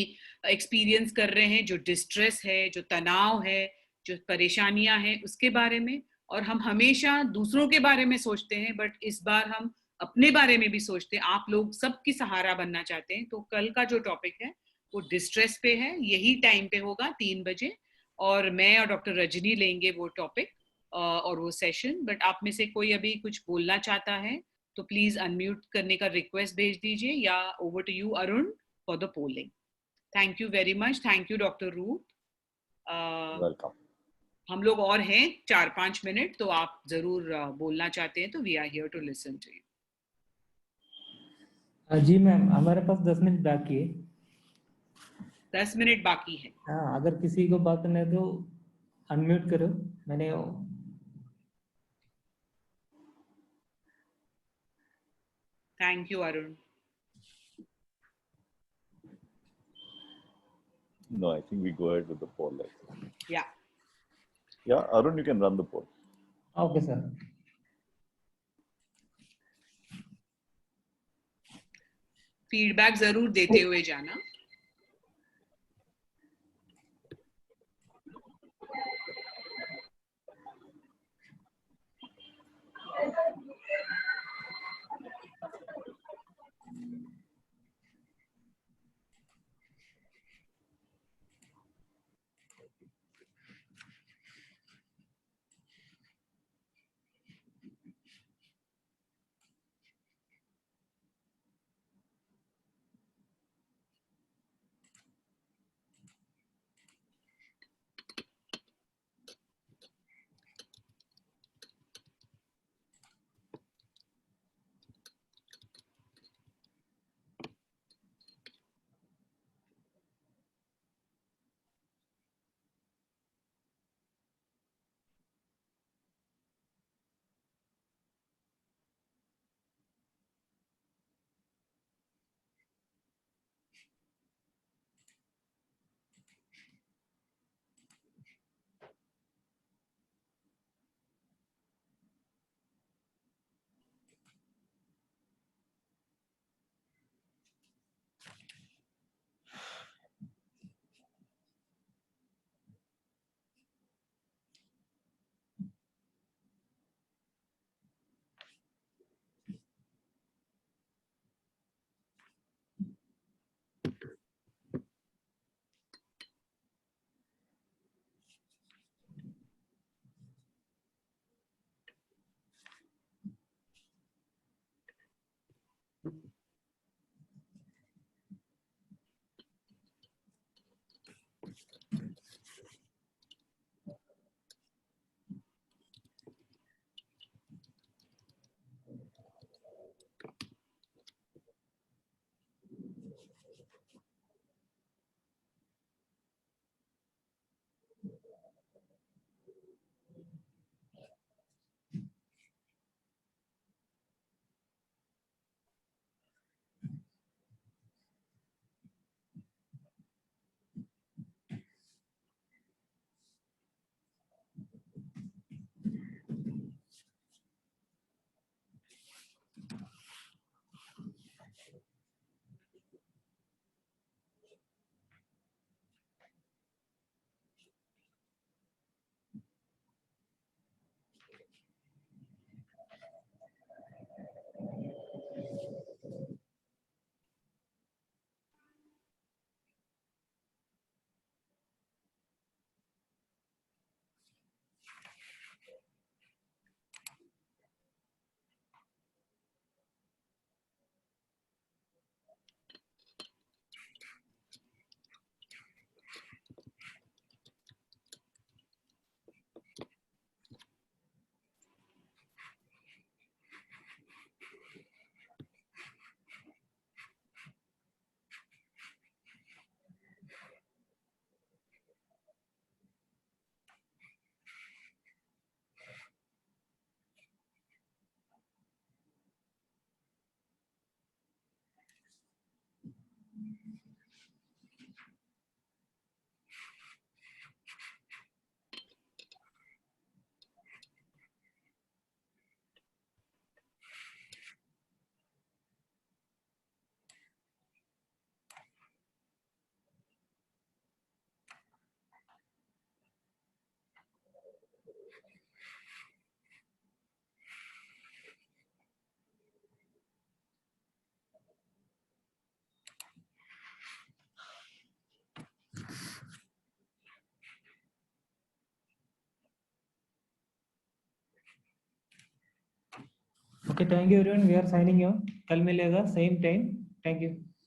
एक्सपीरियंस कर रहे हैं, जो डिस्ट्रेस है, जो तनाव है, जो परेशानियां हैं उसके बारे में। और हम हमेशा दूसरों के बारे में सोचते हैं, बट इस बार हम अपने बारे में भी सोचते हैं। आप लोग सबकी सहारा बनना चाहते हैं। तो कल का जो टॉपिक है वो डिस्ट्रेस पे है, यही टाइम पे होगा 3 बजे, और मैं और डॉक्टर रजनी लेंगे वो टॉपिक और वो सेशन। बट आप में से कोई अभी कुछ बोलना चाहता है तो प्लीज अनम्यूट करने का रिक्वेस्ट भेज दीजिए, या over to you Arun for the polling. Thank you very much. Thank you doctor Roop. Welcome. हम लोग और हैं 4-5 मिनट, तो आप जरूर बोलना चाहते हैं तो we are here to listen to you. जी मैम, हमारे पास 10 मिनट बाकी है। 10 मिनट बाकी है। हाँ, अगर किसी को बात करना है तो अनम्यूट करो। मैंने thank you Arun. No, I think we go ahead with the poll. Yeah. Yeah, Arun, you can run the poll. Okay, sir. Feedback जरूर देते हुए जाना. Okay, thank you everyone. We are signing off. कल मिलेगा same time. Thank you.